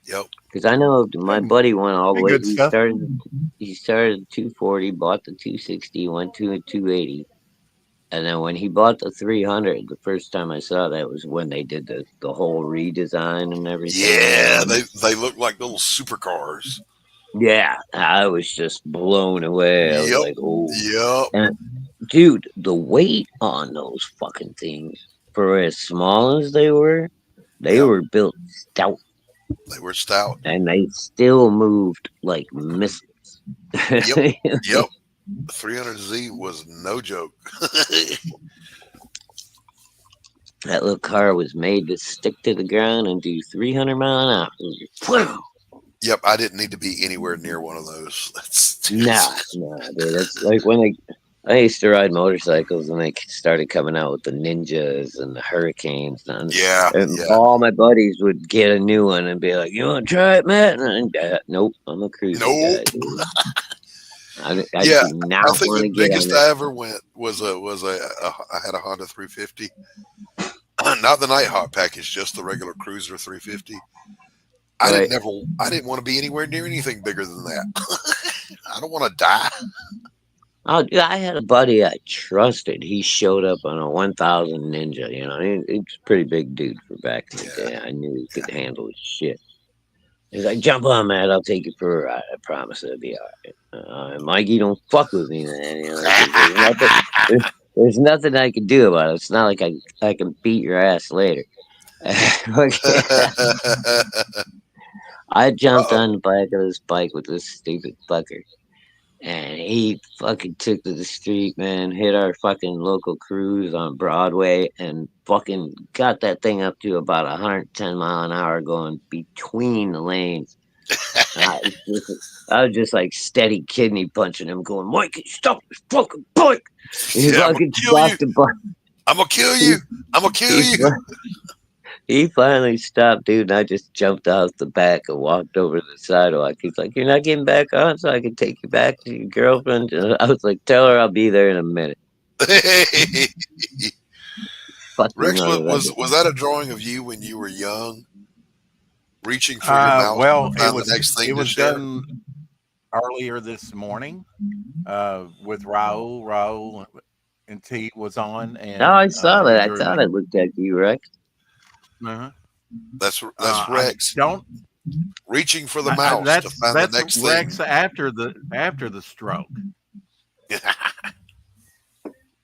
Yep. because I know my buddy went all the way. Good stuff. He started at 240, bought the 260, went to a 280, and then when he bought the 300, the first time I saw that was when they did the whole redesign and everything. Yeah, they look like little supercars. Yeah, I was just blown away. I was Yep. like, oh. Yep. And dude, the weight on those fucking things, for as small as they were Yep. built stout, They were stout. and they still moved like missiles. Yep. Yep. 300Z was no joke. That little car was made to stick to the ground and do 300 mile an hour. Yep, I didn't need to be anywhere near one of those. No, dude. It's like when I used to ride motorcycles and they started coming out with the Ninjas and the Hurricanes. And Yeah. all my buddies would get a new one and be like, "You want to try it, Matt?" And nope, I'm a cruiser guy. Dude. I Yeah, do not I think want the to get on biggest that. I ever went was I had a Honda 350, not the Nighthawk package, just the regular Cruiser 350. I Right. didn't want to be anywhere near anything bigger than that. I don't want to die. Oh, dude, I had a buddy I trusted. He showed up on a 1000 Ninja. You know, he's a pretty big dude for back in the day. I knew he could handle his shit. He's like, "Jump on, man. I'll take you for a ride. I promise it'll be all right." Mikey, don't fuck with me, man. You know, 'cause there's nothing I can do about it. It's not like I can beat your ass later. I jumped Uh-oh. on the back of this bike with this stupid fucker. And he fucking took to the street, man, hit our fucking local cruise on Broadway and fucking got that thing up to about 110 mile an hour going between the lanes. And I was just like steady kidney punching him, going, "Mikey, stop this fucking bike!" And he Yeah, I'm gonna fucking kill you. stopped the bike. I'm gonna kill you. I'm gonna kill you. He finally stopped, dude, and I just jumped off the back and walked over to the sidewalk. He's like, "You're not getting back on so I can take you back to your girlfriend?" And I was like, "Tell her I'll be there in a minute." Fucking Rex, motherfucker. was that a drawing of you when you were young, reaching for your mouse Well, to find the next thing it to was share? done earlier this morning with Raul. Raul and T was on, Oh, I and saw that. he I drew thought me. I looked at you, Rex. Uh-huh. That's I Rex don't. reaching for the mouse to find the That's next Rex thing. after the stroke.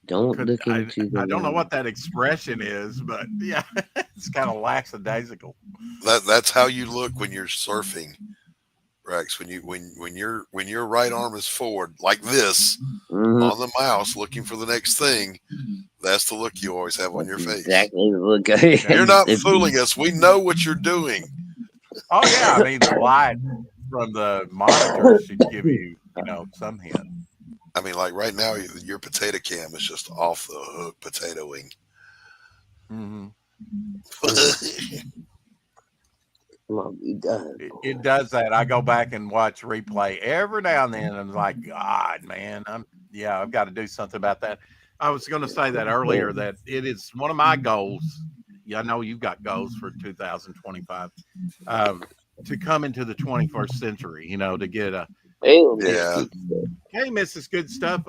Don't look into the I don't know moon. what that expression is, but yeah, it's kind of lackadaisical. That's how you look when you're surfing, Rex. When your right arm is forward like this Mhm. on the mouse, looking for the next thing. That's the look you always have on your face. Exactly the look. You're not fooling us. We know what you're doing. Oh yeah, I mean the light from the monitor should give you, some hint. I mean, like right now, your potato cam is just off the hook potatoing. Mm-hmm. Come on, be done. It does that. I go back and watch replay every now and then, and I'm like, God, man, I've got to do something about that. I was going to say that earlier, that it is one of my goals. Yeah, I know you've got goals for 2025, to come into the 21st century. To get a Yeah. Hey, Mrs. Good Stuff.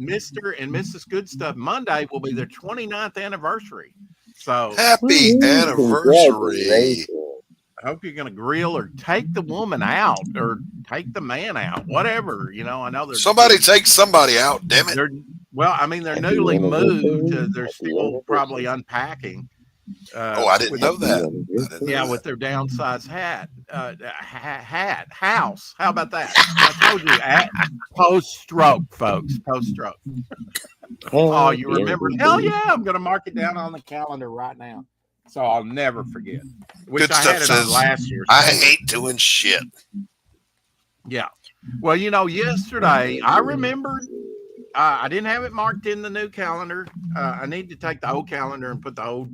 Mr. and Mrs. Good Stuff, Monday will be their 29th anniversary. So Happy anniversary. I hope you're going to grill or take the woman out or take the man out, whatever. I know Somebody take somebody out, damn it. They're newly moved. They're still probably unpacking. I didn't know that. Yeah, with their downsized house. How about that? I told you, post-stroke, folks, post-stroke. Oh, you remember? Hell yeah, I'm going to mark it down on the calendar right now, so I'll never forget. Which Good I Stuff had it says, on last year. I hate doing shit. Yeah. Well, yesterday I remembered. I didn't have it marked in the new calendar. I need to take the old calendar and put the old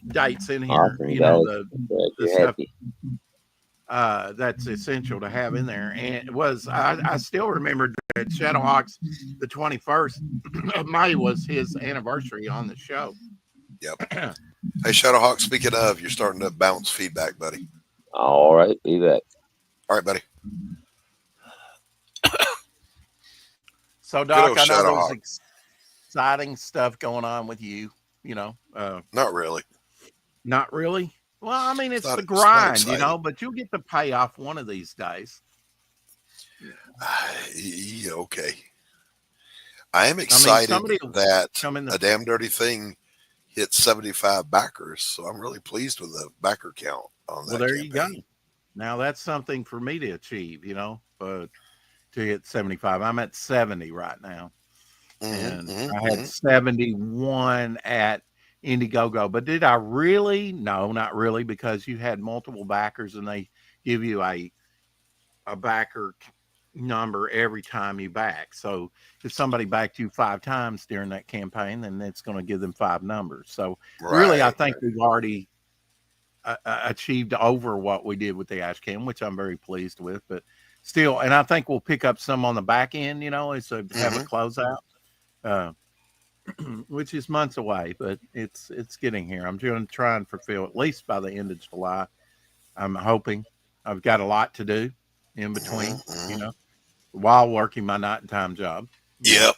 dates in here. Awesome, the stuff that's essential to have in there. And it was I still remembered that Shadowhawks, the 21st of May was his anniversary on the show. Yep. Hey, Shadowhawk, speaking of, you're starting to bounce feedback, buddy. All right, be back. All right, buddy. So, Doc, I know there's exciting stuff going on with you. Not really. Not really. Well, I mean, it's the grind, but you'll get the payoff one of these days. Okay. I am excited that A Damn Dirty Thing hit 75 backers, so I'm really pleased with the backer count on that. Well, there you go. Now that's something for me to achieve, to hit 75. I'm at 70 right now. And I had 71 at Indiegogo. But did I really? No, not really, because you had multiple backers and they give you a backer number every time you back. So if somebody backed you 5 times during that campaign, then it's going to give them 5 numbers. So really, I think we've already achieved over what we did with the Ash Cam, which I'm very pleased with. But still, and I think we'll pick up some on the back end, as to have a closeout. Which is months away, but it's getting here. I'm going to try and fulfill at least by the end of July. I'm hoping. I've got a lot to do in between, while working my nighttime job. Yep.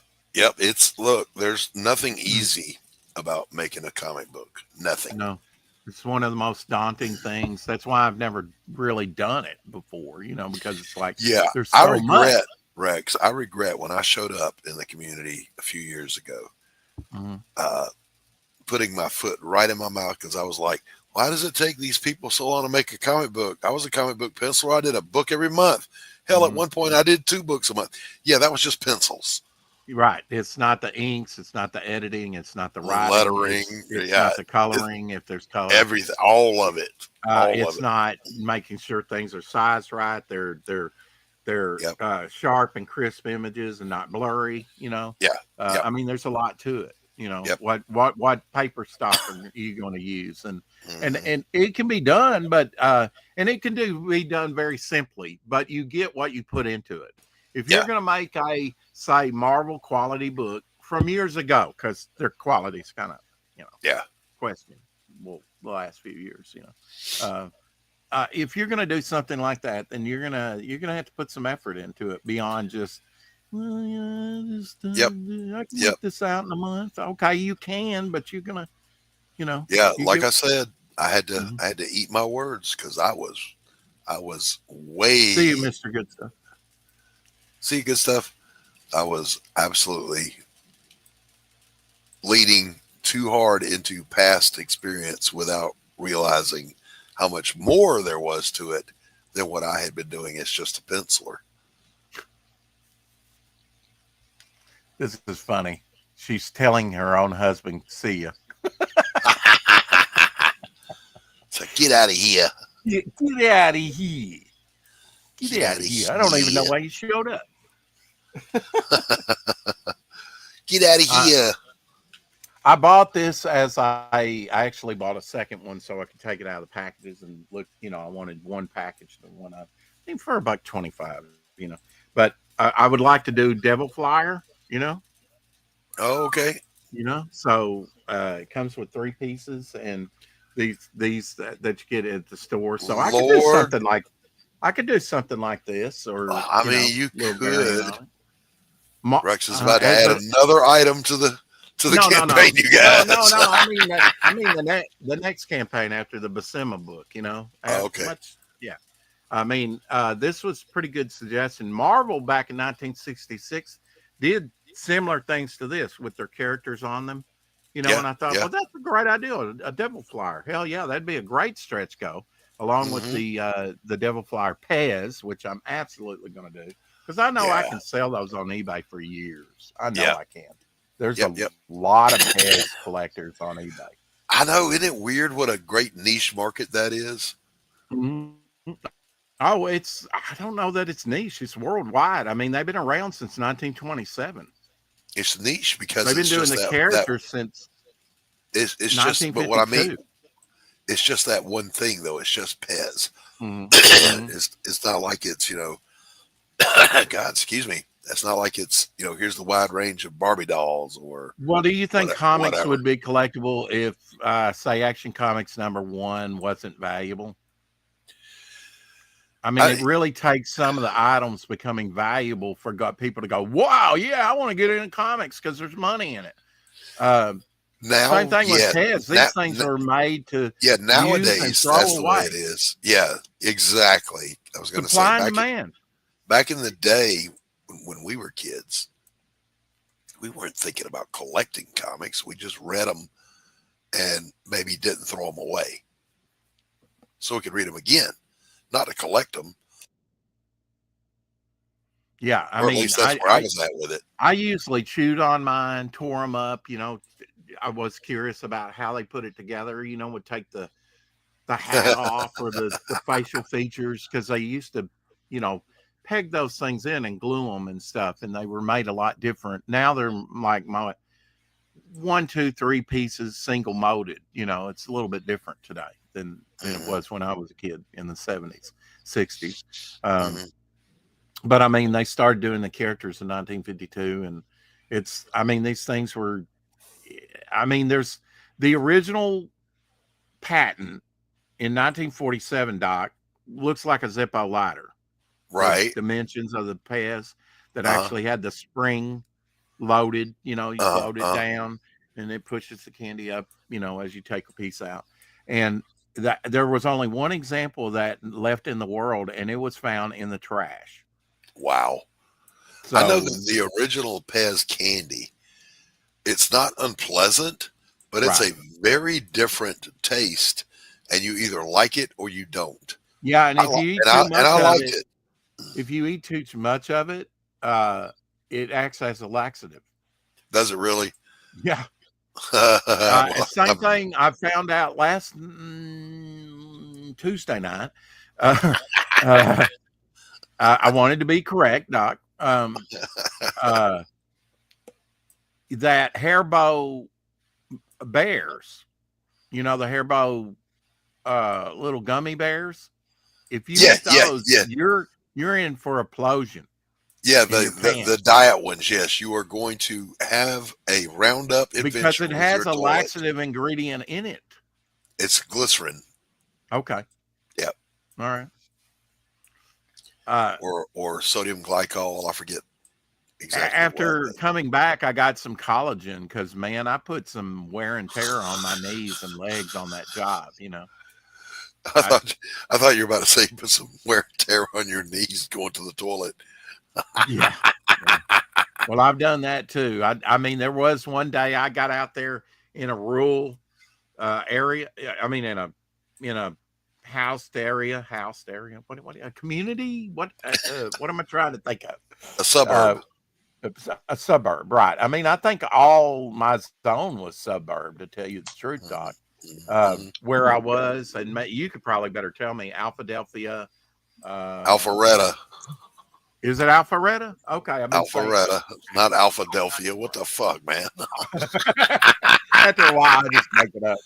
There's nothing easy about making a comic book. Nothing. No, it's one of the most daunting things. That's why I've never really done it before, because it's like, there's so much. Rex, I regret when I showed up in the community a few years ago, putting my foot right in my mouth, because I was like, why does it take these people so long to make a comic book? I was a comic book penciler. I did a book every month. Hell, at one point I did 2 books a month. Yeah, that was just pencils. Right. It's not the inks. It's not the editing. It's not the writing. Lettering. It's not the coloring. If there's color. Everything. All of it. It's not making sure things are sized right. They're sharp and crisp images and not blurry, I mean, there's a lot to it, what paper stock are you going to use? And it can be done, but and it can be done very simply, but you get what you put into it. If you're going to make a, say, Marvel quality book from years ago, because their quality's kind of, questionable the last few years, if you're going to do something like that, then you're gonna have to put some effort into it beyond just, I can get this out in a month. Okay, you can, but you're gonna, like I said, I had to eat my words, because I was way. See you, Mr. Good Stuff. See you, Good Stuff. I was absolutely leading too hard into past experience without realizing how much more there was to it than what I had been doing as just a penciler. This is funny. She's telling her own husband, see ya. So get out of here. Get out of here. Get out of here. I don't even know why you showed up. Get out of here. I bought this as I actually bought a second one so I could take it out of the packages and look. I wanted one package to one. I think for about 25. But I would like to do Devil Flyer. Oh, okay. So it comes with three pieces and these that you get at the store. So Lord, I could do something like this, or I mean, you little variant could. on it. Rex is about to As add a another item to the no, no, no, campaign, you no, no, guys. no. I mean the next campaign after the Basima book. Okay. Much, yeah. I mean, this was pretty good suggestion. Marvel back in 1966 did similar things to this with their characters on them. Yeah. And I thought, Yeah. well, that's a great idea. A Devil Flyer. Hell yeah, that'd be a great stretch go along with Hmm. the Devil Flyer Pez, which I'm absolutely going to do because I know I Yeah. can sell those on eBay for years. I know Yeah. I can. There's Yep. a Yep. lot of Pez collectors on eBay. I know. Isn't it weird what a great niche market that is? Mhm. Oh, I don't know that it's niche. It's worldwide. I mean, they've been around since 1927. It's niche because They've been it's doing just the that characters since it's just. But what I mean, 1952. it's just that one thing though. It's just Pez. Hmm. Hmm. It's not like it's God, excuse me. It's not like it's here's the wide range of Barbie dolls or Well, do you think comics whatever. would be collectible if, say, Action Comics #1 wasn't valuable? I mean, it I really takes some of the items becoming valuable for people to go, wow, yeah, I want to get into comics because there's money in it. Uh, Same now thing with yeah Pez. now, These things are made to yeah use and nowadays throw that's the way it away. is. Yeah, exactly. I was going to say Supply and demand. back in the day when we were kids, we weren't thinking about collecting comics. We just read them and maybe didn't throw them away so we could read them again, not to collect them. Yeah, I Or at mean, least that's where I was at with it. I usually chewed on mine, tore them up. I was curious about how they put it together. Would take the hat off or the facial features because they used to, you know, peg those things in and glue them and stuff, and they were made a lot different. Now they're like my one, two, three pieces, single molded. It's a little bit different today than it Hmm. was when I was a kid in the 70s, 60s. Um, Hmm. but I mean, they started doing the characters in 1952, and I mean, these things were, I mean, there's the original patent in 1947, Doc, looks like a Zippo lighter. The Right. dimensions of the Pez that Uh actually had the spring loaded, you huh. load it down and it pushes the candy up, as you take a piece out. And that there was only one example of that left in the world, and it was found in the trash. Wow. I know So, that the original Pez candy, it's not unpleasant, but it's right. a very different taste, and you either like it or you don't. Yeah, and if you eat too And much I of like it, it. if you eat too much of it, uh, it acts as a laxative. Does it really? Yeah. Well, Same thing I found out last Tuesday night. Uh, uh, I wanted to be correct, Doc. Uh, that Hairbo bears, the Hairbo little gummy bears. If you yeah, eat yeah, those, yeah, you're in for a plosion yeah. in your The pants diet ones, yes, you are going to have a roundup because adventure it with your has a toilet. laxative ingredient in it. It's glycerin, Okay. yeah, All right. Uh, or sodium glycol. I forget exactly what. After coming back, I got some collagen because, man, I put some wear and tear on my knees and legs on that job. I I thought I thought you were about to say put some wear and tear on your knees going to the toilet. Yeah, yeah. Well, I've done that too. I mean, there was one day I got out there in a rural area. I mean, in a housed area. What a community? What am I trying to think of? A Uh, suburb. a suburb, right? I mean, I think all my zone was suburb, to tell you the truth, Mhm, Doc. mhm. Where I was, and you could probably better tell me, Alphadelphia. Uh, Alpharetta. is it Alpharetta? Okay, I've been saying Alpharetta. Not Alphadelphia. What the fuck, man? After a while, I just make it up.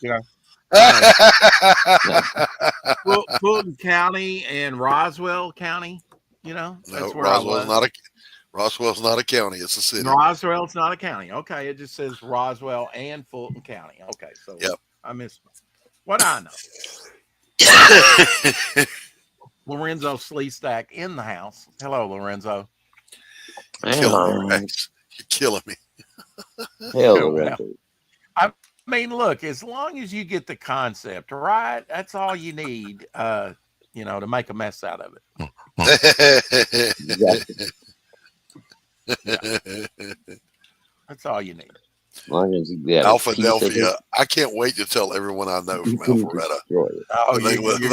Fulton County and Roswell County. That's No, where I was. Roswell's not a county. It's a city. Roswell's not a county. Okay, it just says Roswell and Fulton County. Okay, so Yep. I missed what I know. Lorenzo Sleestack in the house. Hello, Lorenzo. Killing me, Rex. You're killing me. Hell, Lorenzo. I mean, look, as long as you get the concept right, that's all you need, to make a mess out of it. That's all you need. As long as you get Alphadelphia. I can't wait to tell everyone I know from Alpharetta. Oh, they live in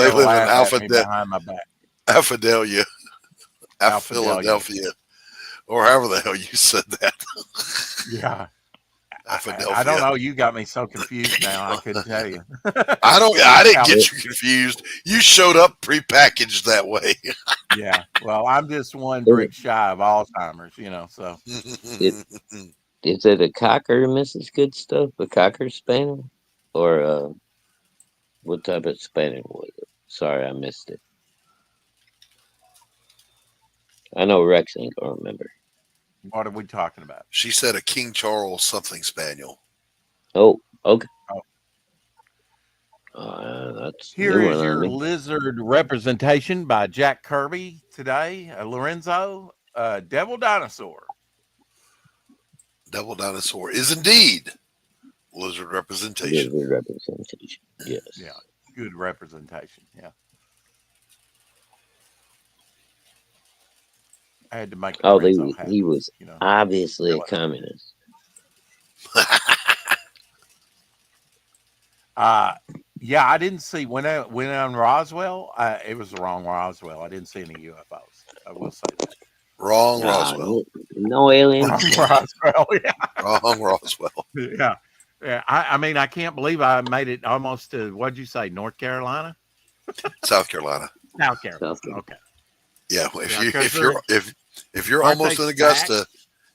behind my back. Alphadelia, Philadelphia, or however the hell you said that. Yeah. Philadelphia. I don't know. You got me so confused now. I couldn't tell you. I didn't get you confused. You showed up prepackaged that way. Yeah. Well, I'm just one brick shy of Alzheimer's, so. Is it a cocker, Mrs. Good Stuff? A cocker spaniel? Or what type of spaniel was it? Sorry, I missed it. I know Rex ain't gonna remember. What are we talking about? She said a King Charles something spaniel. Oh, okay. That's Here is your lizard representation by Jack Kirby today. Lorenzo, Devil Dinosaur. Devil Dinosaur is indeed lizard representation. Lizard representation, yes. Yeah, good representation, yeah. I had to make he was obviously a communist. Yeah, I didn't see when I went on Roswell. It was the wrong Roswell. I didn't see any UFOs. I will say that. Wrong Roswell. No aliens. Wrong Roswell. Yeah. Wrong Roswell. Yeah. Yeah. I mean, I can't believe I made it almost to, what'd you say, North Carolina? South Carolina. South Carolina. Okay. Yeah. If you're almost in Augusta,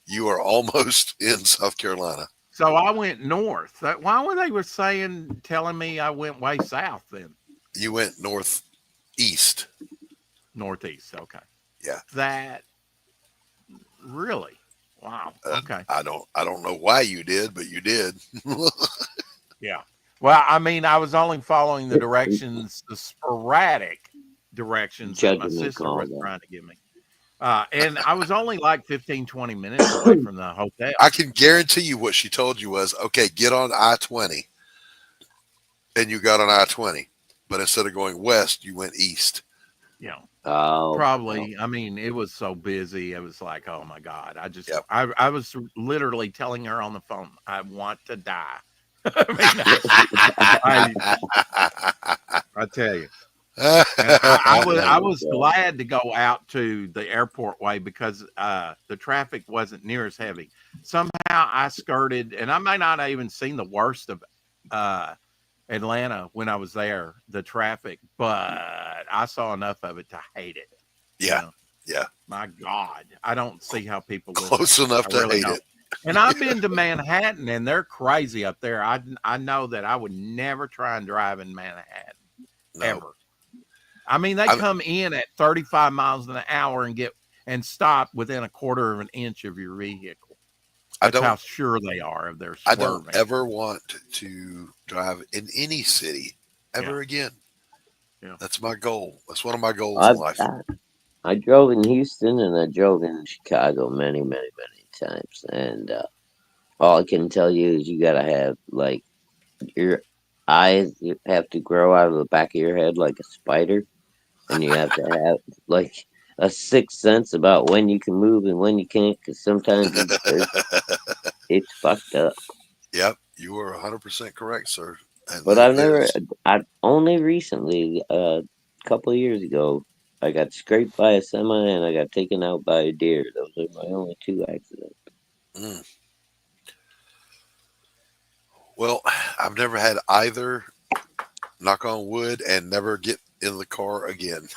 you are almost in South Carolina. So I went north. Why were they telling me I went way south then? You went northeast. Northeast. Okay. Yeah. That really? Wow. Okay. I don't know why you did, but you did. Yeah. Well, I mean, I was only following the directions, the sporadic directions that my sister was trying to give me. And I was only like 15, 20 minutes away from the hotel. I can guarantee you what she told you was, okay, get on I-20. And you got on I-20. But instead of going west, you went east. Yeah. Oh, probably. I mean, it was so busy. It was like, oh my God. I was literally telling her on the phone, I want to die. I tell you. I was glad to go out to the airport way because the traffic wasn't near as heavy. Somehow I skirted, and I may not have even seen the worst of Atlanta when I was there, the traffic, but I saw enough of it to hate it. Yeah. Yeah. My God. I don't see how people live close enough to hate it. And I've been to Manhattan, and they're crazy up there. I know that I would never try and drive in Manhattan. No. Ever. I mean, they come in at 35 miles an hour and stop within a quarter of an inch of your vehicle. That's how sure they are of their swerving. I don't ever want to drive in any city ever again. Yeah. That's my goal. That's one of my goals in life. I drove in Houston and I drove in Chicago many, many, many times. And all I can tell you is you got to have, like, your eyes have to grow out of the back of your head like a spider. And you have to have, like, a sixth sense about when you can move and when you can't, because sometimes it's fucked up. Yep, you are 100% correct, sir. And but I've only recently, a couple of years ago, I got scraped by a semi and I got taken out by a deer. Those are my only two accidents. Mm. Well, I've never had either, knock on wood, and never get in the car again.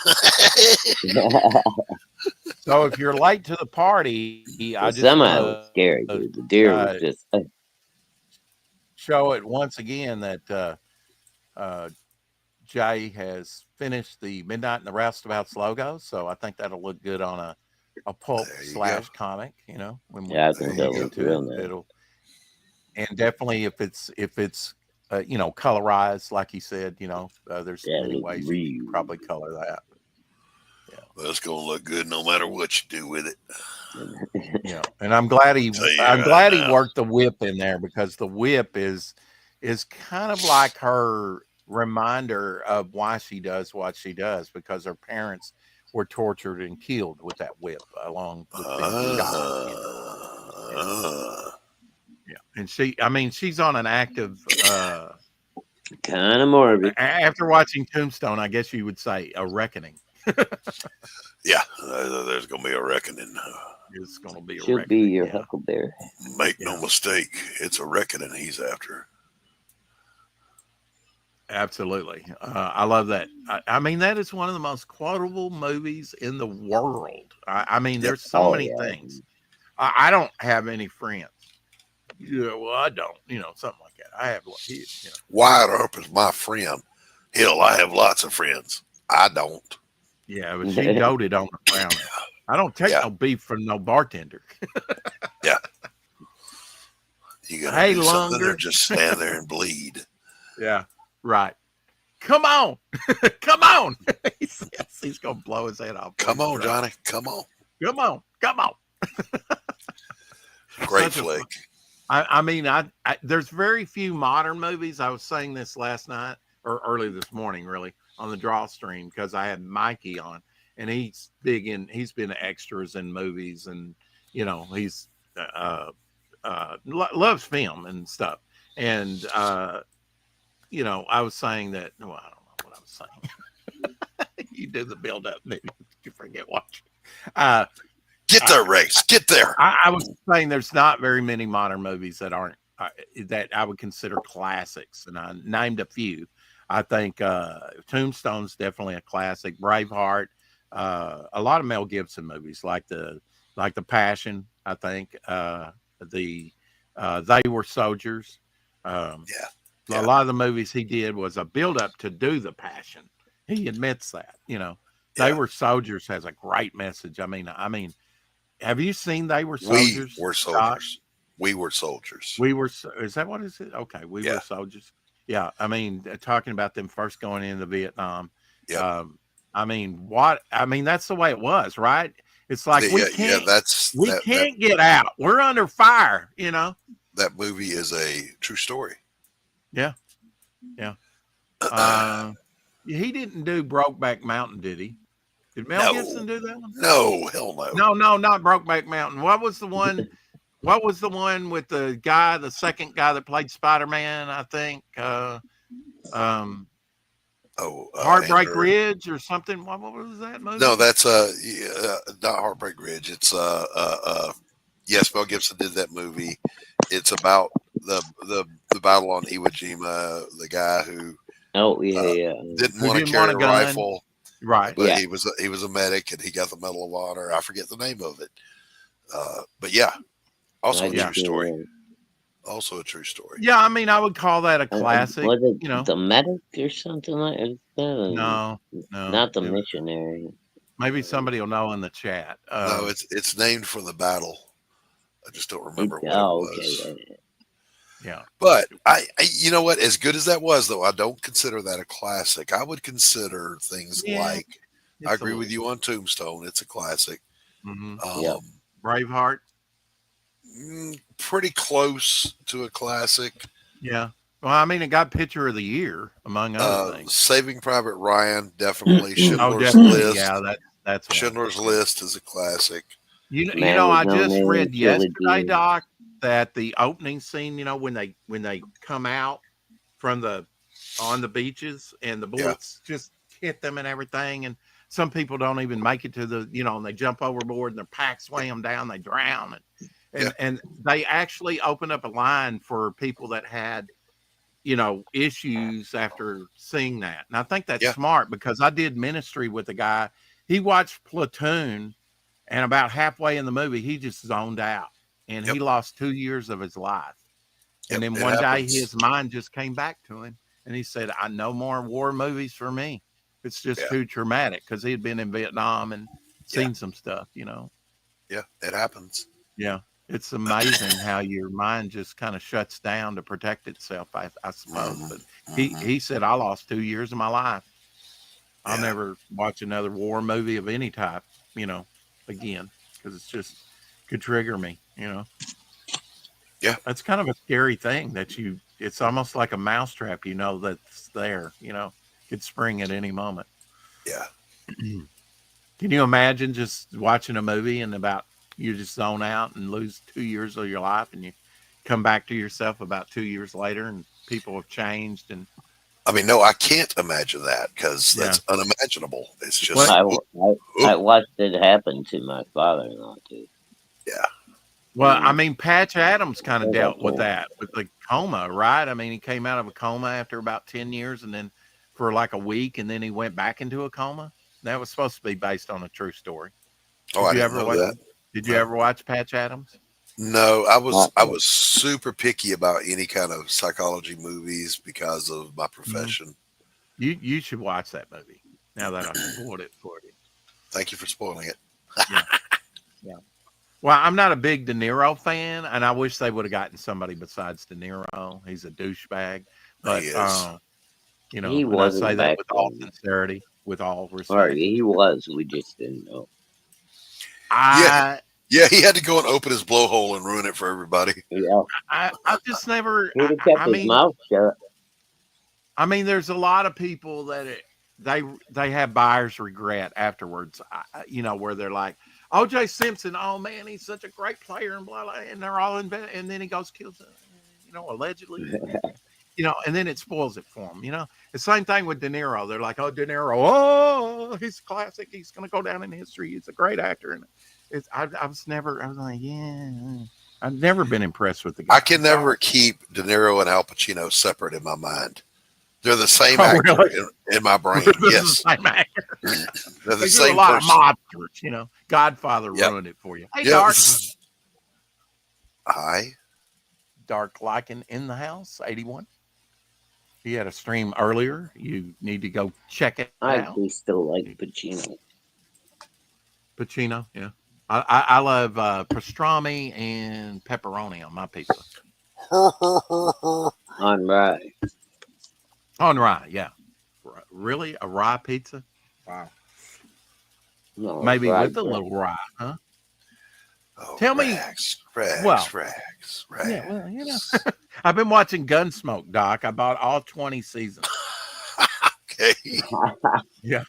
So if you're late to the party, the semi was scary, dude. The deer was just show it once again that Jay has finished the Midnight and the Roustabouts logo, so I think that'll look good on a pulp There you go. / comic. You know, when Yeah, I we think There that you get looks to real it, nice. it'll and definitely if it's you know, colorized like he said, you know, there's Yeah, it many looks ways you real. could probably color that. Well, it's gonna look good no matter what you do with it. Yeah, and I'm glad Tell you I'm right glad he now. worked the whip in there because the whip is kind of like her reminder of why she does what she does because her parents were tortured and killed with that whip along with being shot, you know. Yeah. And I mean she's on an active Kind of morbid. after watching Tombstone, I guess you would say a reckoning. Yeah, there's gonna be a reckoning. It's going to be a She'll be reckoning. your Yeah. Huckleberry. Make Yeah. no mistake, it's a reckoning he's after. Absolutely. I love that. I mean, that is one of the most quotable movies in the world. I mean, Yep. there's so Oh, many yeah. things. I don't have any friends. Yeah, well, I don't, you know, something like that. I have, you know. Wyatt Earp is my friend. Hell, I have lots of friends. I don't. Yeah, but she doted on the frowning. I don't take no beef from no bartender. Yeah. You gotta Hey, do something or Longer. just stand there and bleed. Yeah, right. Come on. Come on. He's going to blow his head off. Come on, Johnny. Come on. Come on. Come on. Great flick. I mean, there's very few modern movies. I was saying this last night or early this morning, really, on the draw stream because I had Mikey on, and he's been extras in movies, and you know, he's loves film and stuff. And you know, I was saying that. Well, I don't know what I was saying. You do the build up, maybe you forget what. Get there, Rex. Get there. I was saying there's not very many modern movies that aren't that I would consider classics, and I named a few. I think Tombstone's definitely a classic. Braveheart, a lot of Mel Gibson movies like the Passion. I think They Were Soldiers. A lot of the movies he did was a build up to do the Passion. He admits that, you know. They Were Soldiers has a great message. I mean. Have you seen They Were Soldiers? We were soldiers. We were soldiers. We were. Is that what it is? Okay, we were soldiers. Yeah, I mean, talking about them first going into Vietnam. Yeah. I mean, that's the way it was, right? It's like we can't get out. We're under fire, you know. That movie is a true story. Yeah, yeah. He didn't do Brokeback Mountain, did he? Did Mel Gibson do that one? No, hell no. No, not Brokeback Mountain. What was the one? What was the one with the second guy that played Spider-Man? I think. Heartbreak Ridge or something. What was that movie? No, that's not Heartbreak Ridge. It's yes, Mel Gibson did that movie. It's about the battle on Iwo Jima. The guy who didn't want to carry a rifle. Right. But he was a medic and he got the Medal of Honor. I forget the name of it. But yeah, also a true story. Also a true story. Yeah, I mean, I would call that a classic. Was it, you know, the medic or something like that? No, not the missionary. Maybe somebody will know in the chat. No, it's named for the battle. I just don't remember what it was. Okay. Yeah. But I, you know what? As good as that was, though, I don't consider that a classic. I would consider things like, I agree with you on Tombstone. It's a classic. Mm-hmm. Braveheart. Pretty close to a classic. Yeah. Well, I mean, it got Picture of the Year, among other things. Saving Private Ryan, definitely. Schindler's definitely. List. Yeah, that's Schindler's List is a classic. You know, I just read yesterday, Doc, that the opening scene, you know, when they come out from on the beaches and the bullets just hit them and everything, and some people don't even make it to the, you know, and they jump overboard and their packs weigh them down, they drown, and they actually opened up a line for people that had, you know, issues after seeing that. And I think that's smart because I did ministry with a guy. He watched Platoon, and about halfway in the movie, he just zoned out, and he lost 2 years of his life. And Yep, then it one day happens. his mind just came back to him and he said, I no more war movies for me. It's just Yeah, too traumatic because he had been in Vietnam and yeah, seen some stuff, you know. yeah. It happens. Yeah. It's amazing how your mind just kind of shuts down to protect itself, I suppose. Hmm. But Hmm. he said, I lost 2 years of my life. I'll Yeah, never watch another war movie of any type, you know, again, because it's just could trigger me, you know. yeah, That's kind of a scary thing that it's almost like a mousetrap, you know, that's there, you know, could spring at any moment. yeah. Can you imagine just watching a movie and about you just zone out and lose 2 years of your life and you come back to yourself about 2 years later and people have changed and I mean, no, I can't imagine that because yeah. that's unimaginable. It's What just, I, oh, I, oh, I watched it happen to my father-in-law too. yeah, Well, I He mean, Patch Adams kind of said I dealt with can't. that, with the coma, right? I mean, he came out of a coma after about 10 years and then for like a week, and then he went back into a coma. That was supposed to be based on a true story. oh, Did I you didn't ever know watch? that. Did you No, ever watch Patch Adams? no, Not I yet. was super picky about any kind of psychology movies because of my Hmm. profession. You should watch that movie. Now that I've spoiled it for you. Thank you for spoiling it. Yeah, yeah. Well, I'm not a big De Niro fan, and I wish they would have gotten somebody besides De Niro. He's a douchebag, He but is. you He know, and I say wasn't that back with all then. sincerity, with all Or respect. he was. We just didn't know. Yeah, I yeah. He had to go and open his blowhole and ruin it for everybody. Yeah, I've just never. he'd have kept I his mean, mouth shut. there's a lot of people that they they have buyer's regret afterwards. You know, where they're like, O.J. Simpson, oh man, he's such a great player and blah blah, and they're all and then he goes kills, you know, allegedly, you know, and then it spoils it for him. You know, the same thing with De Niro. They're like, oh, De Niro, oh, he's classic. He's gonna go down in history. He's a great actor, and I was never. I was like, yeah. I've never been impressed with the I guy. can I'm sorry. never keep De Niro and Al Pacino separate in my mind. They're the same Oh, actor really? in my brain. This is Yes, the same actor. they're the They do a same lot of person. mobsters, you know. Godfather Yep, ruined it for you. Hey, yep. Dark. Hi. Dark Lycan in the house, 81. He had a stream earlier. You need to go check it I out. do still like Pacino. Pacino, yeah. I love pastrami and pepperoni on my pizza. On rye. On rye, yeah. Really? A rye pizza? Wow. No, Maybe fried with a bread. little rye, huh? Oh, Tell me, rags, rags, well, rags, yeah, well, you know. rags. I've been watching Gunsmoke, Doc. I bought all 20 seasons. Okay, Yeah.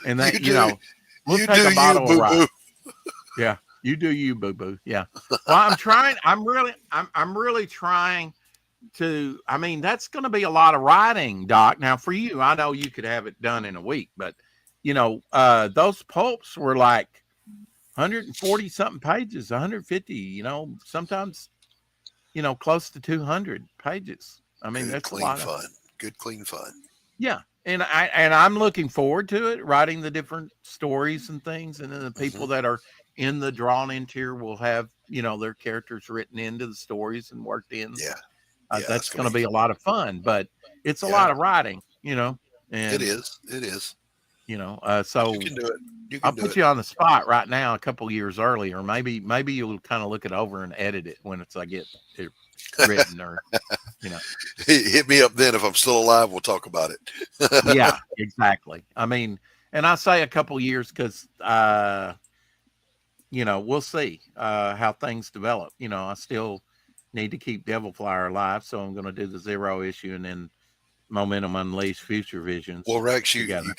And you that, you do, know, we'll take do a you, bottle of boo rye. boo. Yeah. You do you, boo boo. Yeah. Well, I'm trying. I'm really trying to. I mean, that's going to be a lot of writing, Doc. Now, for you, I know you could have it done in a week, but you know, those pulps were like 140 something pages, 150. You know, sometimes you know close to 200 pages. I mean, Good that's a clean lot of. fun. Good clean fun. Yeah. And I'm looking forward to it, writing the different stories and things, and then the Hmm. people that are in the drawn in tier will have you know their characters written into the stories and worked in. Yeah, yeah. That's That's gonna going to be. be a lot of fun, but it's a Yeah, lot of writing, you know, it and is. It is. you know, You so can do it. You I'll can do put it. you on the spot right now. A couple years earlier, maybe you'll kind of look it over and edit it when I get it written, or you know, Hit me up then if I'm still alive. We'll talk about it. yeah, exactly. I mean, and I say a couple years because you know, we'll see how things develop. You know, I still need to keep Devil Flyer alive, so I'm going to do the Zero issue and then Momentum Unleashed Future Well, Visions Rex, together.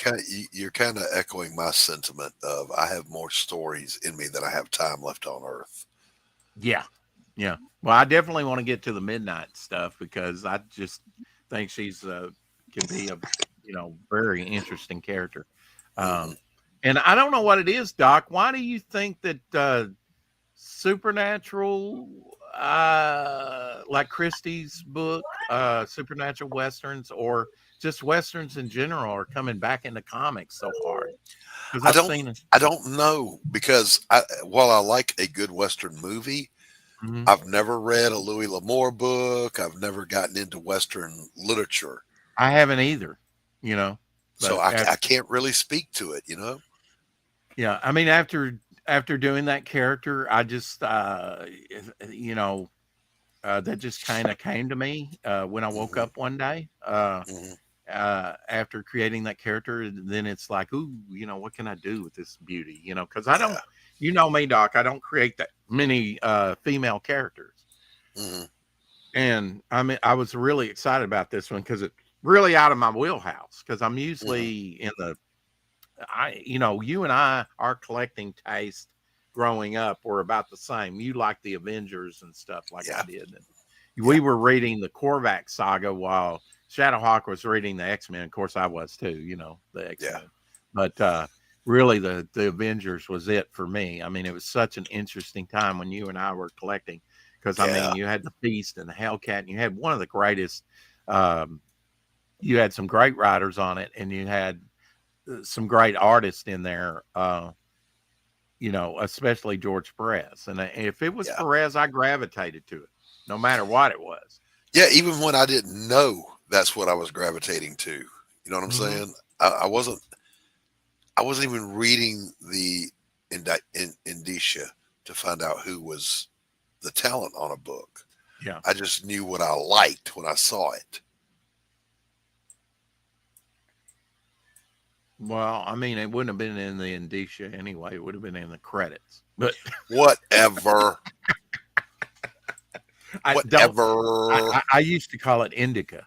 you're kind of echoing my sentiment of I have more stories in me than I have time left on Earth. Yeah, yeah. Well, I definitely want to get to the Midnight stuff because I just think she's can be a you know very interesting character. Hmm. Um, and I don't know what it is, Doc. Why do you think that supernatural like Christie's book supernatural westerns or just westerns in general are coming back into comics so hard because I I've don't seen it. I don't know because while I like a good Western movie, Mhm. I've never read a Louis L'Amour book. I've never gotten into Western literature, I haven't either, you know, so but I can't really speak to it. yeah, I mean, after doing that character, I just, you know, that just kind of came to me when I woke Hmm. up one day Hmm. after creating that character. And then it's like, ooh, you know, what can I do with this beauty? You know, because I don't, Yeah. you know me, Doc, I don't create that many female characters. Hmm. And I mean, I was really excited about this one because it's really out of my wheelhouse. Because I'm Hmm. usually in the you know, you and I, our collecting taste growing up were about the same. You liked the Avengers and stuff like I Yeah. did. And Yeah. we were reading the Korvac saga while Shadowhawk was reading the X-Men. Of course, I was too, you know, the Yeah. X-Men. But really, the Avengers was it for me. I mean, it was such an interesting time when you and I were collecting because, I Yeah. mean, you had the Beast and the Hellcat, and you had one of the greatest, um, you had some great writers on it, and you had some great artists in there, you know, especially George Perez. And if it was Yeah. Perez, I gravitated to it, no matter what it was. Yeah. Even when I didn't know that's what I was gravitating to. You know what I'm Hmm. saying? I wasn't. I wasn't even reading the indicia to find out who was the talent on a book. Yeah. I just knew what I liked when I saw it. Well, I mean, it wouldn't have been in the indicia anyway. It would have been in the credits. But Whatever. I don't. Whatever. I used to call it indica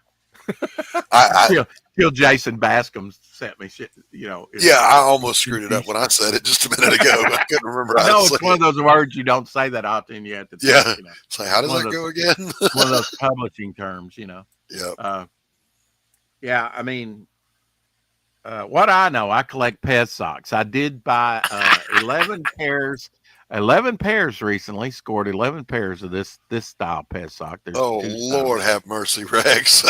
I till Jason Bascom sent me shit. You know, Yeah, I it's almost screwed it up when indicia. I said it just a minute ago. I couldn't remember I how to know say it's one it. of those words you don't say that often. You have to think. Yeah. You know, It's like, how does one of that those go again? publishing terms. You know. Yep. Uh, yeah. I mean, what I know, I collect pet socks. I did buy 11 pairs recently. Scored 11 pairs of this style pet sock. There's Oh, two styles. Lord have mercy, Rex.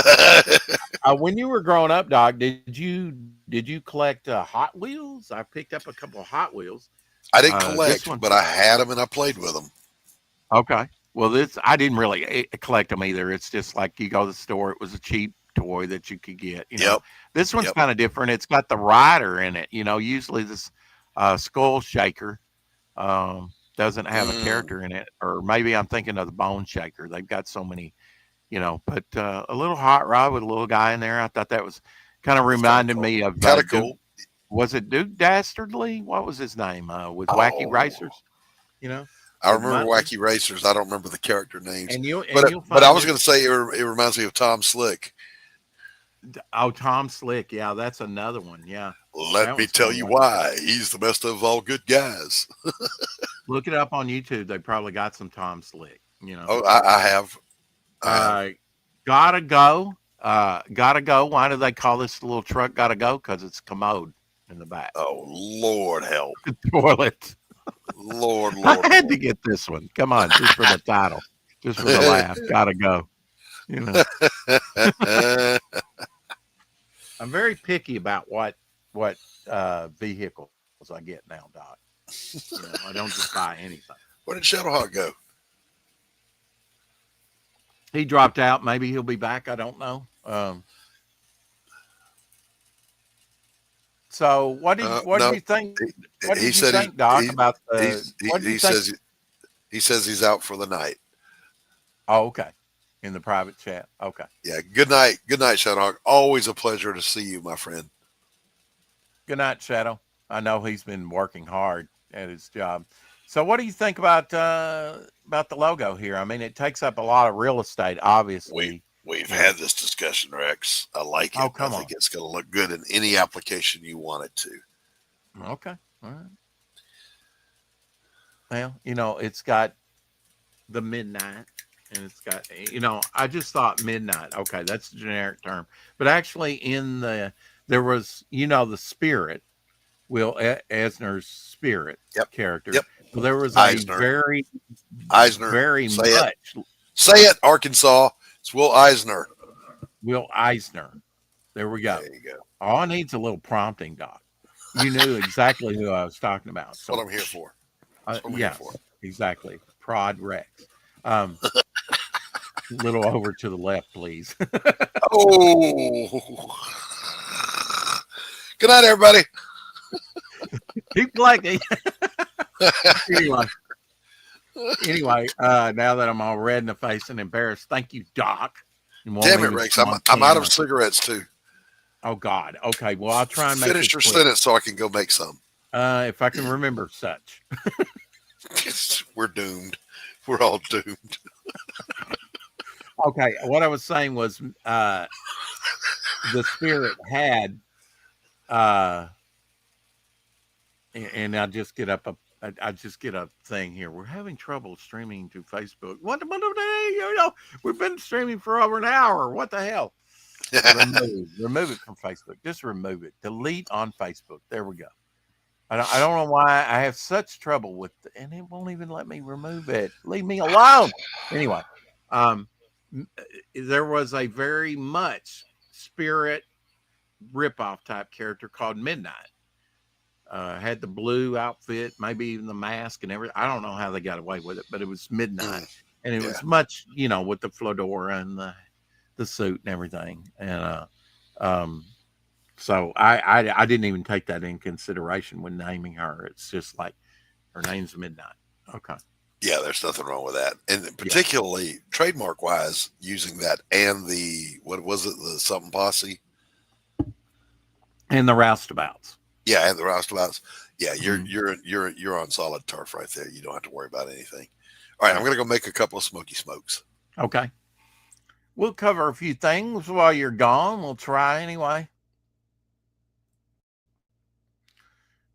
When you were growing up, Doc, did you collect Hot Wheels? I picked up a couple of Hot Wheels. I didn't This collect, one, but I had them and I played with them. okay. Well, this I didn't really collect them either. It's just like you go to the store. It was a cheap toy that you could get. You know, Yep. this one's Yep. kind of different. It's got the rider in it. You know, usually this skull shaker doesn't have a Mm, character in it, or maybe I'm thinking of the bone shaker. They've got so many, you know. But a little hot rod with a little guy in there. I thought that was kind of that's kind of reminded cool. me of Kind of Duke. cool. Was it Duke Dastardly? What was his name? With Wacky Oh, Racers, you know, I with remember Muttley. Wacky Racers. I don't remember the character names, And you'll but I find was going this. to say it reminds me of Tom Slick. Oh, Tom Slick. Yeah, that's another one. Yeah, Let that me one's tell kind of you like why. He's the best of all good guys. look it up on YouTube. They probably got some Tom Slick. You know, Oh, I have. I have. uh, gotta go. Gotta go. Why do they call this little truck gotta go? Because it's commode in the back. Oh, Lord help. Toilet. Lord, I Lord, had Lord. to get this one. Come on, just for the title, just for the laugh. Gotta go. You know, I'm very picky about what vehicles I get now, Doc. You know, I don't just buy anything. Where did Shadowhawk go? He dropped out. Maybe he'll be back. I don't know. So what did No, you think? What he did you said think, Doc, about the? What did you he think? says he's out for the night. Oh, okay. In the private chat. Okay. Yeah. Good night, Shadowhawk. Always a pleasure to see you, my friend. Good night, Shadow. I know he's been working hard at his job. So, what do you think about the logo here? I mean, it takes up a lot of real estate, We obviously. we've You know. had this discussion, Rex. I like Oh, it. I come think on. it's going to look good in any application you want it to. Okay. All right. Well, you know, it's got the midnight, and it's got, you know, I just thought midnight. Okay, that's a generic term, but actually, there was, you know, the spirit, Eisner's spirit Yep. character. Yep. Well, there was a Eisner. Eisner. very Say it. much Say it, Arkansas. It's Will Eisner. Will Eisner. There we go. There you go. All I need's a little prompting, Doc. You knew exactly who I was talking about. That's what So, I'm here for. That's what I'm here yes, for. exactly. Prod Rex. Little over to the left, please. Oh. Good night, everybody. Keep blanking. Anyway, now that I'm all red in the face and embarrassed, thank you, Doc. Damn it, Rex. I'm out of cigarettes too. Oh God. Okay. Well, I'll try and make finish this your quick. sentence so I can go make some. If I can remember such. We're doomed. We're all doomed. Okay. What I was saying was, the spirit had, and I just get up I just get a thing here. We're having trouble streaming to Facebook. What? We've been streaming for over an hour. What the hell? Remove it from Facebook. Just remove it. Delete on Facebook. There we go. I don't know why I have such trouble with and it won't even let me remove it. Leave me alone. Anyway, there was a very much spirit ripoff type character called Midnight. Had the blue outfit, maybe even the mask and everything. I don't know how they got away with it, but it was Midnight, and it was much, with the fedora and the suit and everything. And so I didn't even take that in consideration when naming her. It's just like her name's Midnight. Okay. Yeah, there's nothing wrong with that, and particularly trademark wise, using that and the what was it, the something posse, and the Roustabouts. Yeah, and the Roustabouts. Yeah, you're on solid turf right there. You don't have to worry about anything. All right, I'm going to go make a couple of smoky smokes. Okay. We'll cover a few things while you're gone. We'll try anyway.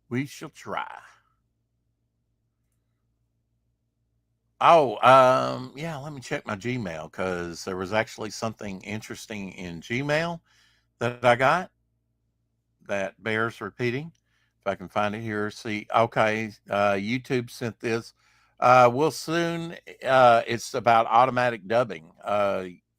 We shall try. Oh, yeah, let me check my Gmail because there was actually something interesting in Gmail that I got that bears repeating. If I can find it here, see. Okay, YouTube sent this. We'll soon, it's about automatic dubbing.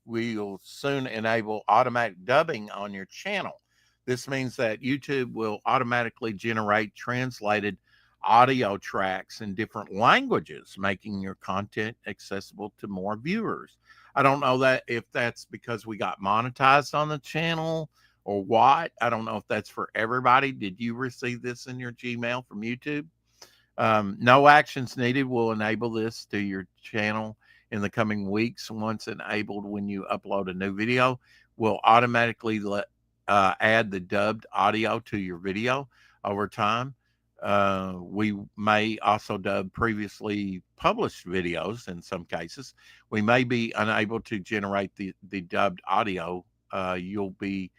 We'll soon enable automatic dubbing on your channel. This means that YouTube will automatically generate translated audio tracks in different languages, making your content accessible to more viewers. I don't know that if that's because we got monetized on the channel or what. I don't know if that's for everybody. Did you receive this in your Gmail from YouTube? No actions needed will enable this to your channel in the coming weeks. Once enabled, when you upload a new video, will automatically add the dubbed audio to your video over time. We may also dub previously published videos in some cases. We may be unable to generate the dubbed audio. You'll be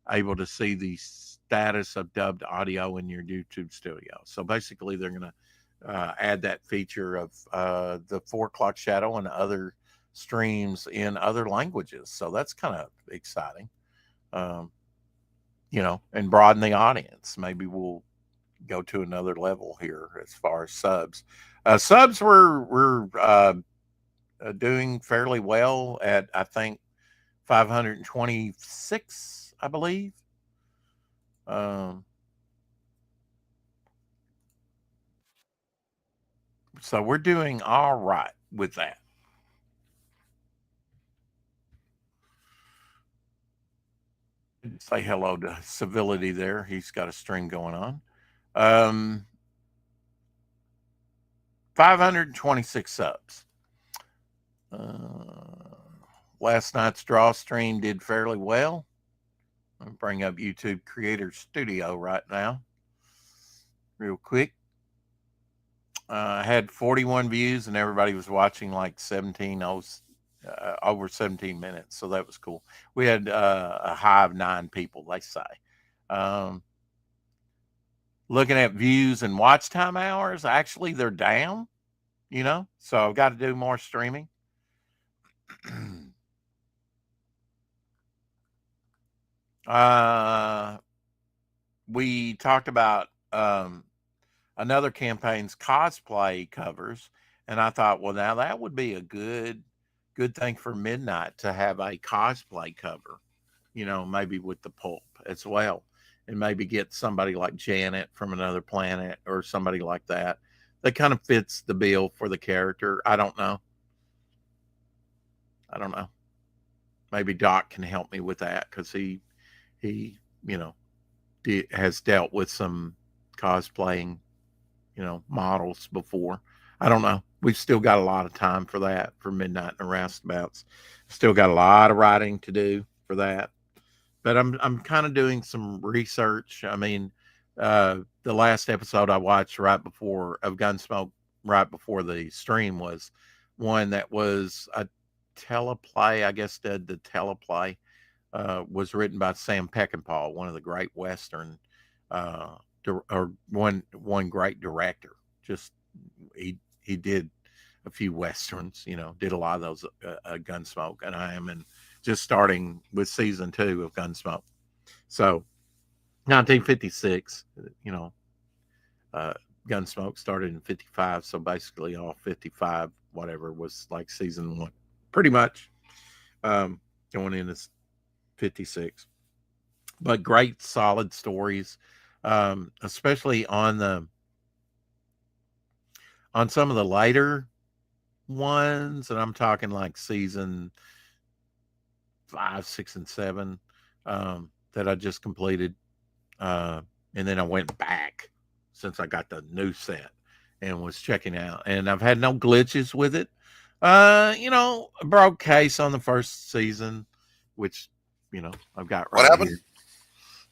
able to see the status of dubbed audio in your YouTube studio. So basically, they're going to add that feature of the 4 o'clock shadow and other streams in other languages. So that's kind of exciting, and broaden the audience. Maybe we'll go to another level here as far as subs. Subs were doing fairly well at, I think, 526, I believe. So we're doing all right with that. Say hello to Civility there. He's got a stream going on. 526 subs. Last night's draw stream did fairly well. I'll bring up YouTube Creator Studio right now, real quick. I had 41 views and everybody was watching like 17, over 17 minutes. So that was cool. We had a high of 9 people, they say. Looking at views and watch time hours, actually they're down, so I've got to do more streaming. We talked about another campaign's cosplay covers, and I thought, well, now that would be a good thing for Midnight to have a cosplay cover, maybe with the pulp as well, and maybe get somebody like Janet from Another Planet or somebody like that kind of fits the bill for the character. I don't know. I don't know. Maybe Doc can help me with that because he you know has dealt with some cosplaying models before. I don't know. We've still got a lot of time for that for Midnight and the Roustabouts. Still got a lot of writing to do for that. But I'm kind of doing some research. I mean, the last episode I watched right before of Gunsmoke, right before the stream, was one that was a teleplay. I guess the teleplay was written by Sam Peckinpah, one of the great Western, or one great director. Just he did a few westerns, did a lot of those Gunsmoke, and I am just starting with season 2 of Gunsmoke. So 1956, Gunsmoke started in 55, so basically all 55 whatever was like season 1, pretty much, going into 56. But great solid stories, especially on some of the later ones, and I'm talking like season 5, 6, and 7, that I just completed, and then I went back since I got the new set and was checking out, and I've had no glitches with it. A broke case on the first season, which I've got What right happened?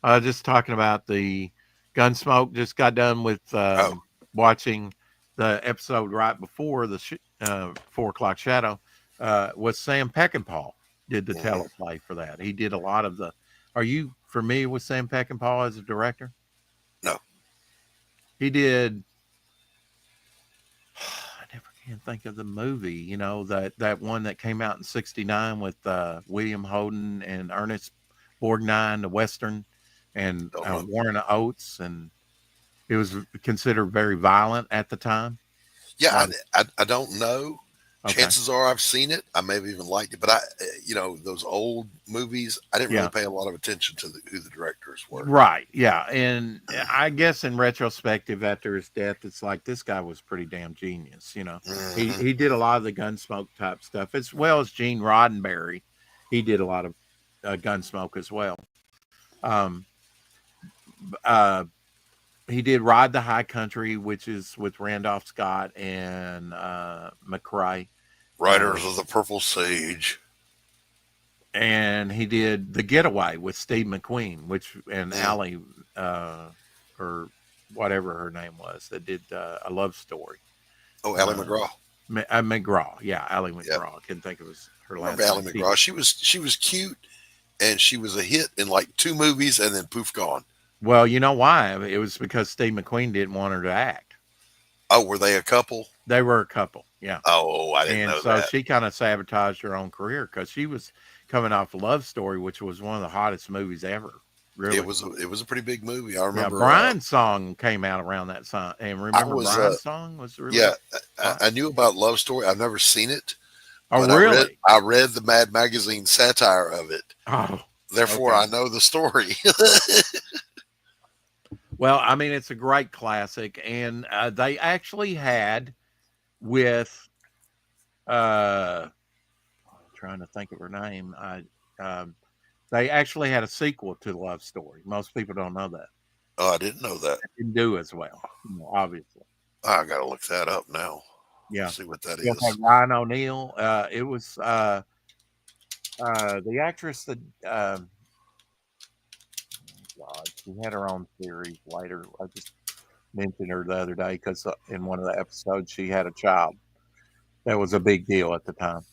here. Just talking about the Gunsmoke. Just got done with watching the episode right before the 4 o'clock shadow. Was Sam Peckinpah did the teleplay for that. He did a lot of the. Are you familiar with Sam Peckinpah as a director? No. He did. I never can think of the movie. That one that came out in '69 with William Holden and Ernest Borgnine, the Western, and Warren Oates, and it was considered very violent at the time. Yeah, I don't know. Okay. Chances are I've seen it. I may have even liked it, but those old movies, I didn't really pay a lot of attention to who the directors were. Right. Yeah. And I guess in retrospective, after his death, it's like this guy was pretty damn genius. He did a lot of the Gunsmoke type stuff, as well as Gene Roddenberry. He did a lot of Gunsmoke as well. He did Ride the High Country, which is with Randolph Scott and McRae. Riders of the Purple Sage. And he did The Getaway with Steve McQueen, and Allie, or whatever her name was, that did A Love Story. Oh, Allie McGraw. McGraw, yeah, Allie McGraw. Yep. I couldn't think of her last name. Allie McGraw. She was cute, and she was a hit in like 2 movies, and then poof, gone. Well, you know why? It was because Steve McQueen didn't want her to act. Oh, were they a couple? They were a couple, yeah. Oh, I didn't know that. And so she kind of sabotaged her own career because she was coming off A Love Story, which was one of the hottest movies ever. Really, it was a pretty big movie. I remember. Yeah, Brian's song came out around that song, and remember Brian's song was really. Yeah, I knew about Love Story. I've never seen it. Oh, really? I read the Mad Magazine satire of it. Oh, therefore I know the story. Well, I mean, it's a great classic, and they actually had with. I'm trying to think of her name. They actually had a sequel to Love Story. Most people don't know that. Oh, I didn't know that. It didn't do as well, obviously. I got to look that up now. Yeah, see what that is. Ryan O'Neal. It was the actress that. God, she had her own series later. I just mentioned her the other day because in one of the episodes she had a child. That was a big deal at the time.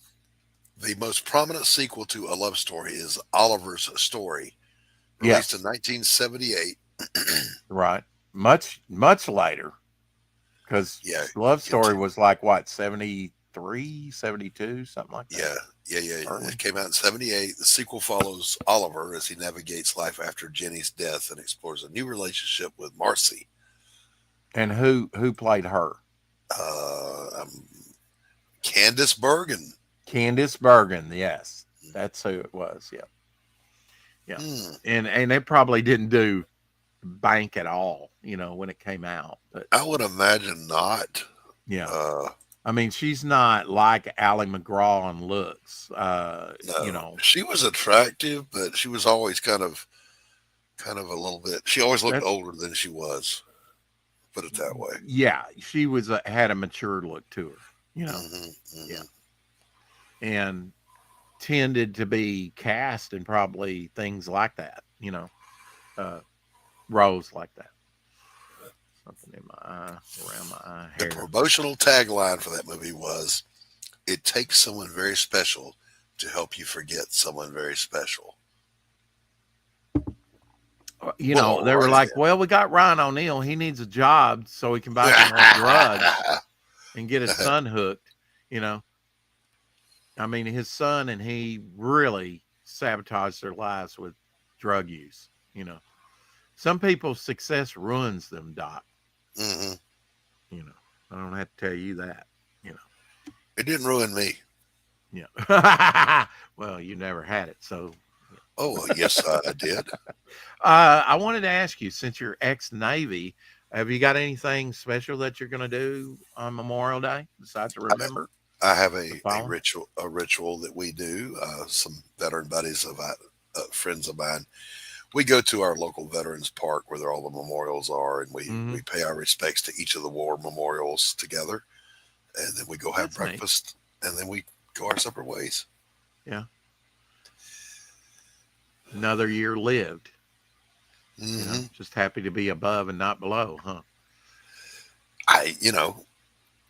The most prominent sequel to A Love Story is Oliver's Story, released in 1978. Right. Much later. Because Love Story was like, what, 73, 72, something like that? Yeah. It came out in 78. The sequel follows Oliver as he navigates life after Jenny's death and explores a new relationship with Marcy. And who played her? Candice Bergen. Candice Bergen, yes. That's who it was, yeah. And they probably didn't do bank at all, when it came out. But I would imagine not. Yeah. I mean, she's not like Ally McGraw on looks. You No, know, she was attractive, but she was always kind of a little bit. She always looked that's older than she was. Put it that way. yeah. She was had a mature look to her. You know, Hmm. yeah, Hmm. and tended to be cast in probably things like that. You know, uh, roles like that. Something in my eye, around my eye, The hair. promotional tagline for that movie was, "It takes someone very special to help you forget someone very special." You know, Well, they were right like, "Well, we got Ryan O'Neal. He needs a job so he can buy some more drugs ahead. and get his son hooked." You know, I mean, his son and he really sabotaged their lives with drug use. You know, some people's success ruins them, Doc. Hmm. You know, I don't have to tell you that. You know, It didn't ruin me. yeah. Well, you never had it, so. Oh, yes, I did. I wanted to ask you, since you're ex-Navy, have you got anything special that you're going to do on Memorial Day besides to remember I have the a fallen? ritual that we do. Some veteran buddies of friends of mine. We go to our local veterans park where all the memorials are, and Hmm. we pay our respects to each of the war memorials together, and then we go have That's neat. breakfast, and then we go our separate ways. Yeah, another year lived. You know, Hmm. just happy to be above and not below, huh? You know,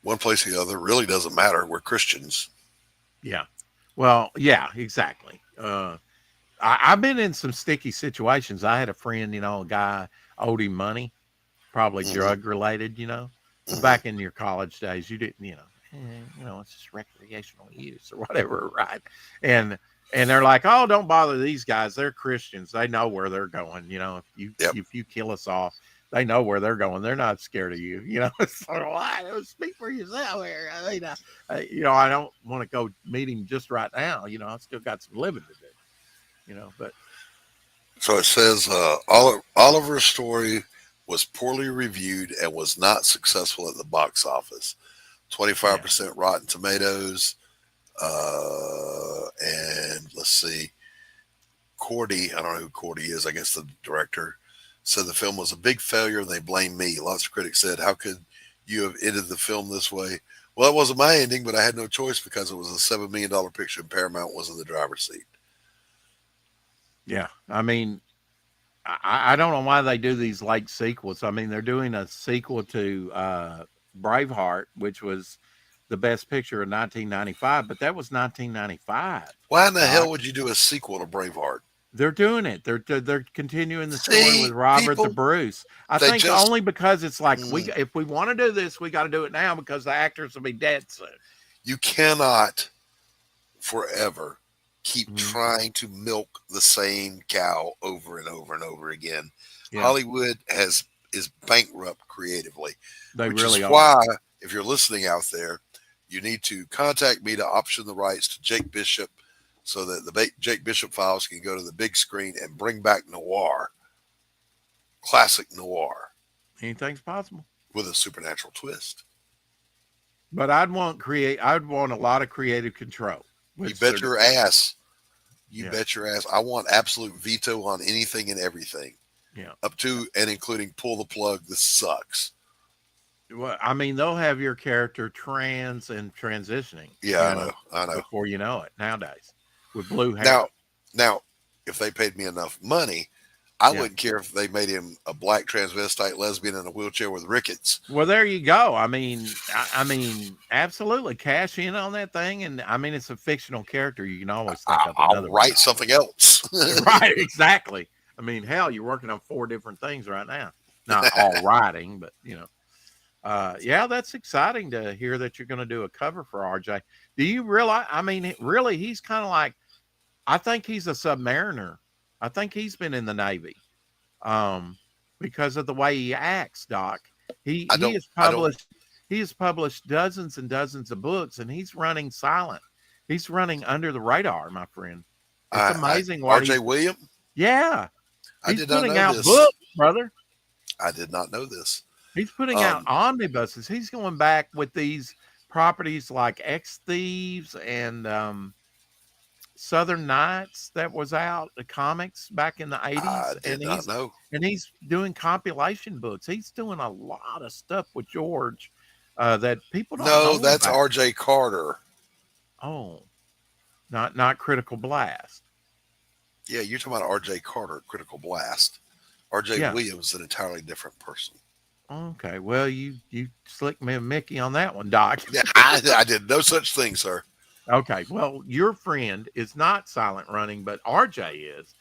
one place or the other really doesn't matter. We're Christians. Yeah. Well, yeah, exactly. I've been in some sticky situations. I had a friend, you know, a guy owed him money, probably Hmm. drug related, you know. But Hmm. back in your college days, you didn't, you know, it's just recreational use or whatever, right? And and they're like, oh, don't bother these guys. They're Christians. They know where they're going. You know, Yep. if you kill us all, they know where they're going. They're not scared of you. You know, so I speak for yourself here. I mean, you know, I don't want to go meet him just right now. You know, I still got some living to do. You know, but So it says Oliver's story was poorly reviewed and was not successful at the box office. yeah, 25% Rotten Tomatoes. And let's see, Cordy, I don't know who Cordy is, I guess the director, said the film was a big failure and they blame me. Lots of critics said, how could you have ended the film this way? Well, that wasn't my ending, but I had no choice because it was a $7 million picture and Paramount was in the driver's seat. yeah. I mean, I don't know why they do these late sequels. I mean, they're doing a sequel to Braveheart, which was the best picture in 1995, but that was 1995. Why in the hell Doc, would you do a sequel to Braveheart? they're doing it. They're continuing the story with See, Robert the people, Bruce. I they think just, only because it's like mm, if we want to do this, we got to do it now because the actors will be dead soon. you cannot forever keep Hmm. trying to milk the same cow over and over and over again. Yeah, Hollywood is bankrupt creatively, they which is really are. why if you're listening out there, you need to contact me to option the rights to Jake Bishop so that the Jake Bishop files can go to the big screen and bring back noir, classic noir Anything's possible. with a supernatural twist. But I'd want a lot of creative control, You which bet they're your ass. You yeah, bet your ass. I want absolute veto on anything and everything, yeah. up to and including pull the plug. This sucks. Well, I mean, they'll have your character trans and transitioning, Yeah, you I know, know. I know. before you know it nowadays with blue Now, hair. now, if they paid me enough money, I Yeah. wouldn't care if they made him a black transvestite lesbian in a wheelchair with rickets. Well, there you go. I mean, absolutely cash in on that thing. And I mean, it's a fictional character. You can always think up I'll another one. write something else. Right. Exactly. I mean, hell, you're working on 4 different things right now. Not all writing, but yeah, that's exciting to hear that you're going to do a cover for RJ. Do you realize? I mean, really, he's kind of like, I think he's a submariner. I think he's been in the Navy, um, because of the way he acts, Doc. He I he don't. has I don't. published he has published dozens and dozens of books, and he's running silent. He's running under the radar, my friend. It's amazing what R.J. he's. William. Yeah, I he's did not putting know out this. books, brother. I did not know this. He's putting out Um, omnibuses. He's going back with these properties like X Thieves and Southern Nights that was out, the comics back in the I 80s, did not know. and he's doing compilation books. He's doing a lot of stuff with George that people don't No, know that's about. R.J. Carter. Oh, not Critical Blast. Yeah, you're talking about R.J. Carter, Critical Blast. R.J. Yeah. Williams is an entirely different person. Okay. Well, you slicked me a Mickey on that one, Doc. Yeah, I did no such thing, sir. Okay. Well, your friend is not silent running, but RJ is.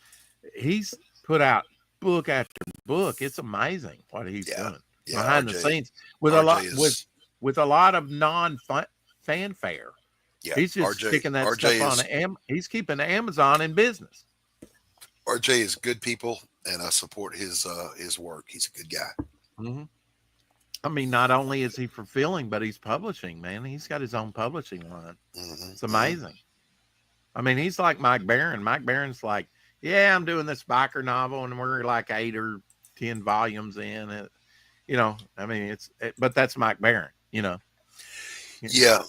He's put out book after book. It's amazing what he's Yeah, doing yeah. behind the scenes with a R.J. lot is with a lot of non fanfare. yeah. He's just R.J. sticking that R.J. stuff on. is He's keeping Amazon in business. R.J. is good people, and I support his work. He's a good guy. Mm-hmm. I mean, not only is he fulfilling, but he's publishing. Man, he's got his own publishing line. It's amazing. I mean, he's like Mike Barron. Mike Barron's like, yeah, I'm doing this biker novel, and we're like 8 or 10 volumes in it. You know, I mean, but that's Mike Barron. You know. Yeah.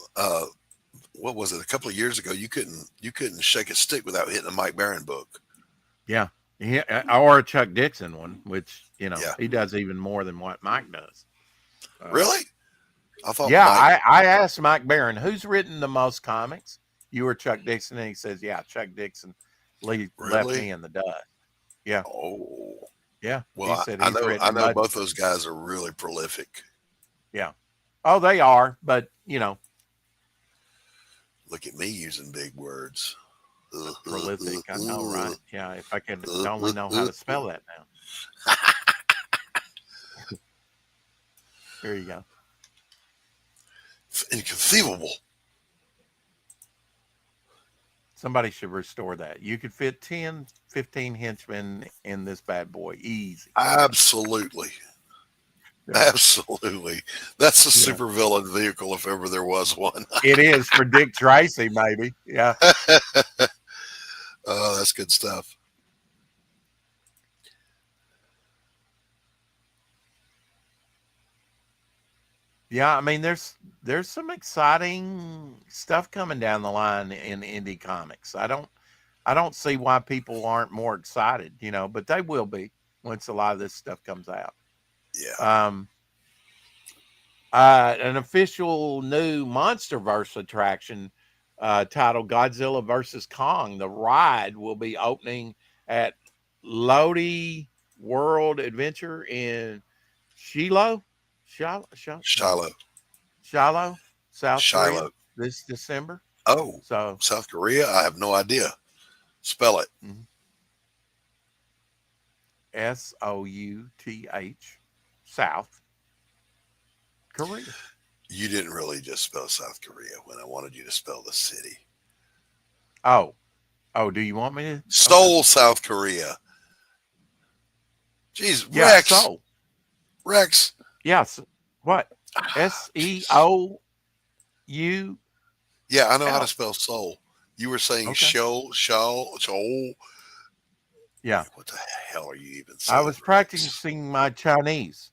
What was it? A couple of years ago, you couldn't shake a stick without hitting a Mike Barron book. Yeah. Or a Chuck Dixon one, which Yeah. he does even more than what Mike does. Really? I thought Yeah, Mike. I asked Mike Barron, who's written the most comics? You or Chuck Dixon? And he says, yeah, Chuck Dixon left Really? me in the dust. Yeah. Oh. Yeah. Well, He said I he's know written both those guys are really prolific. Yeah. Oh, they are, but Look at me using big words. prolific. I know, right? Yeah. If I could only know how to spell that now. There you go. Inconceivable. Somebody should restore that. You could fit 10, 15 henchmen in this bad boy. Easy. Absolutely. Yeah. Absolutely. That's a super villain vehicle if ever there was one. It is for Dick Tracy, maybe. Yeah. Oh, that's good stuff. Yeah, I mean, there's some exciting stuff coming down the line in indie comics. I don't see why people aren't more excited, but they will be once a lot of this stuff comes out. Yeah. An official new MonsterVerse attraction titled Godzilla versus Kong. The ride will be opening at Lodi World Adventure in Shiloh, South Korea this December. Oh, so South Korea? I have no idea. Spell it. SOUTH, South Korea. You didn't really just spell South Korea when I wanted you to spell the city. Oh, do you want me to? Seoul, South Korea. Jeez, yeah, Rex. Seoul. Rex. Yes. What? SEOU. Yeah, I know how to spell soul. You were saying Seoul. Yeah. What the hell are you even saying? I was practicing my Chinese.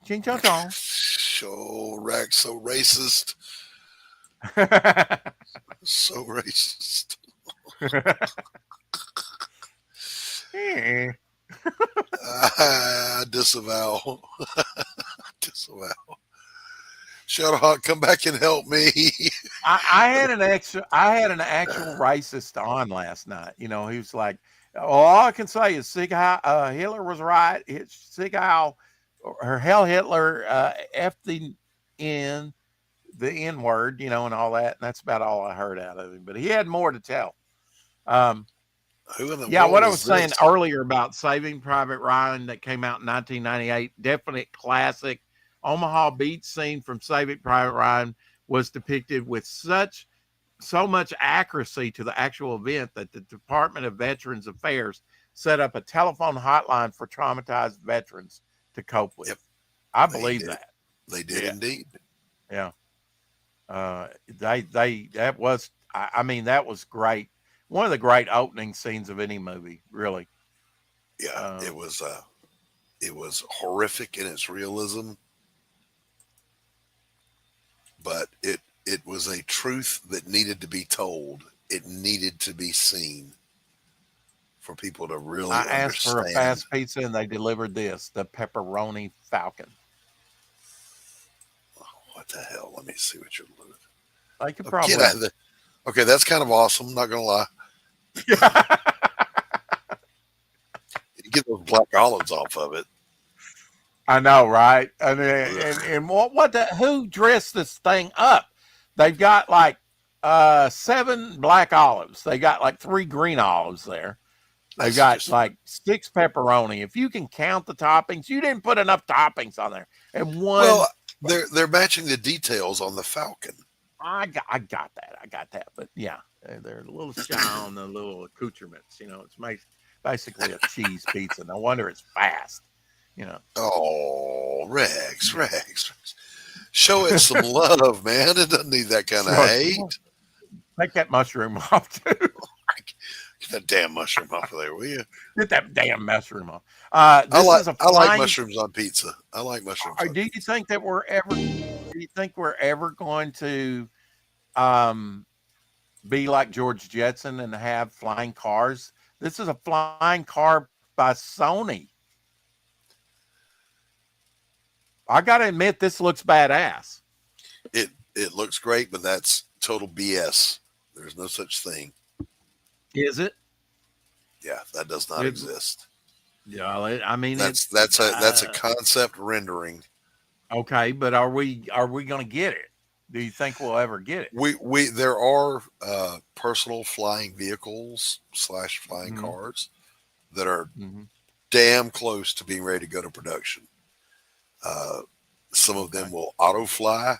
Ching chong chong. So Rex, so racist. So racist. Disavow. Disavow. Shadowhawk, come back and help me. I had an actual racist on last night. He was like, all I can say is Hitler was right. Hell Hitler F the N word, and all that. And that's about all I heard out of him. But he had more to tell. What I was saying earlier about Saving Private Ryan that came out in 1998, definite classic. Omaha beach scene from Saving Private Ryan was depicted with so much accuracy to the actual event that the Department of Veterans Affairs set up a telephone hotline for traumatized veterans to cope with. Yep. I believe that. They did indeed. Yeah. That was great. One of the great opening scenes of any movie, really. Yeah, it was horrific in its realism, but it it was a truth that needed to be told. It needed to be seen for people to really I asked for a understand. fast pizza and they delivered this, the pepperoni falcon. What the hell? Let me see what you're looking. They could Oh, probably. get out of there. Okay, that's kind of awesome. Not gonna lie. You get those black olives off of it. I know, right? And what the who dressed this thing up? They've got like 7 black olives. They got like 3 green olives there. They've got like 6 pepperoni. If you can count the toppings, you didn't put enough toppings on there. And one, well, they're matching the details on the falcon. I got that. But yeah, they're a little shy on the little accoutrements. You know, it's basically a cheese pizza. No wonder it's fast. You know. Oh, Rex. Show it some love, man. It doesn't need that kind of hate. Take that mushroom off, too. Get that damn mushroom off of there, will you? Get that damn mushroom off. I like mushrooms on pizza. I like mushrooms. Do you think that we're ever going to be like George Jetson and have flying cars? This is a flying car by Sony. I got to admit, this looks badass. It looks great, but that's total BS. There's no such thing. Is it? Yeah, that does not exist. Yeah, I mean that's a concept rendering. Okay, but are we going to get it? Do you think we'll ever get it? There are personal flying vehicles / flying cars that are damn close to being ready to go to production. Some of them will auto fly.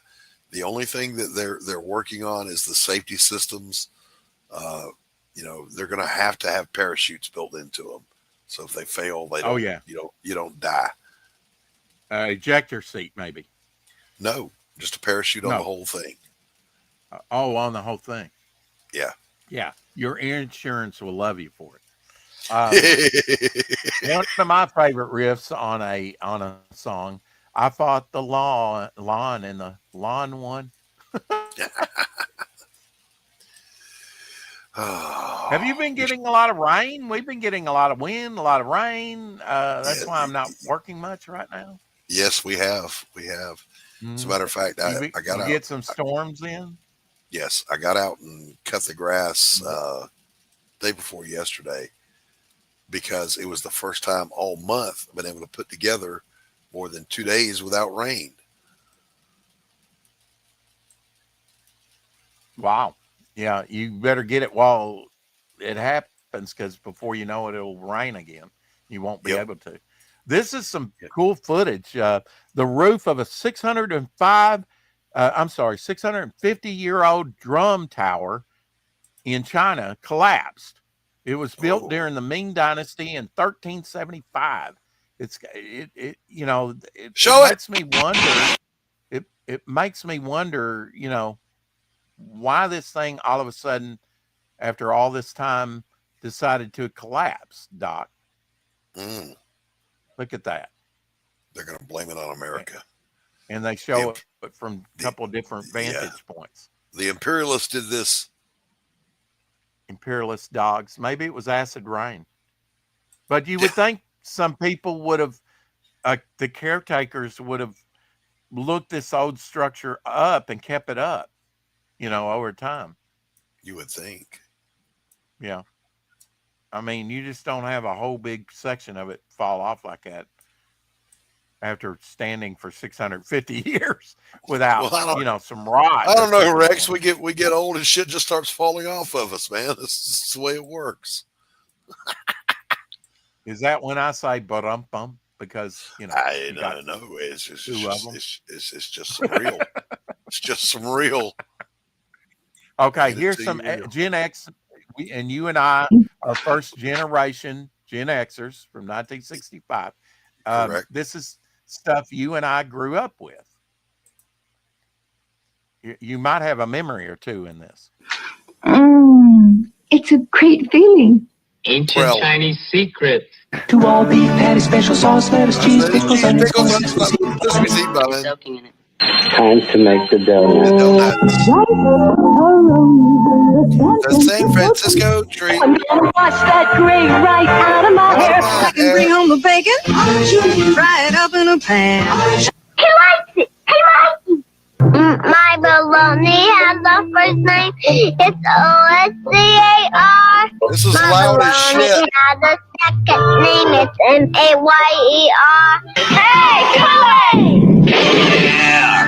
The only thing that they're working on is the safety systems. They're going to have parachutes built into them. So if they fail, they don't. You don't die. Ejector seat, maybe. No, just a parachute on the whole thing. On the whole thing. Yeah. Yeah. Your insurance will love you for it. One of my favorite riffs on a song. I fought the lawn in the lawn one. Have you been getting a lot of rain? We've been getting a lot of wind, a lot of rain. That's why I'm not working much right now. Yes, we have. As a matter of fact, I got out. Get some storms in? Yes, I got out and cut the grass day before yesterday because it was the first time all month I've been able to put together more than 2 days without rain. Wow. Yeah, you better get it while it happens because before you know it, it'll rain again. You won't be able to. This is some cool footage. The roof of a 650-year-old drum tower in China collapsed. It was built during the Ming Dynasty in 1375. It makes me wonder, why this thing all of a sudden, after all this time, decided to collapse, Doc. Look at that. They're going to blame it on America. And they show it from a couple of different vantage points. The imperialists did this. Imperialist dogs. Maybe it was acid rain. But you would think some people would have, the caretakers would have looked this old structure up and kept it up, over time. You would think. Yeah. I mean, you just don't have a whole big section of it fall off like that after standing for 650 years without, some rods. I don't know, Rex. We get old and shit just starts falling off of us, man. This is the way it works. Is that when I say bum? Because, I don't know. It's just some real. It's just some real. Okay, here's some Gen X. And you and I are first generation Gen Xers from 1965. Correct. This is stuff you and I grew up with. You might have a memory or two in this. It's a great feeling. Ancient Chinese secret. To all beef patty, special sauce, lettuce, cheese, pickles, onions, Let's receive, Bob. Soaking in it. Time to make the donuts. The San Francisco treat. I'm gonna wash that gray right out of my hair. I can bring home the bacon, fry it up in a pan. He likes it. He likes it. My baloney has a first name. It's O-S-C-A-R. This is My loud as baloney shit. has a second name. It's M-A-Y-E-R. Hey, Chloe!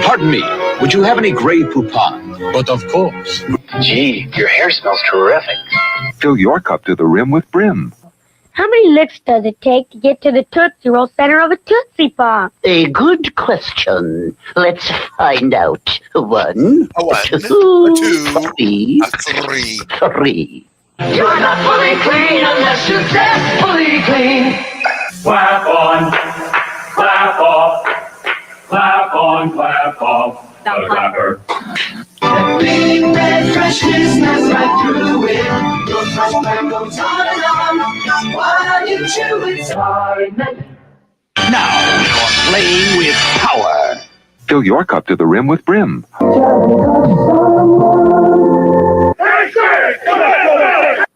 Pardon me, would you have any gray poupon? But of course. Gee, your hair smells terrific. Fill your cup to the rim with Brim. How many licks does it take to get to the Tootsie Roll center of a Tootsie Pop? A good question. Let's find out. One, A one, two, a two, three, a three. three. You're not fully clean unless you say fully clean. Clap on, clap off, clap on, clap off. The clapper. Clean red freshness smells right through it. Your fresh man goes on and on while you chew it. Sorry, man. Now you're playing with power. Fill your cup to the rim with Brim.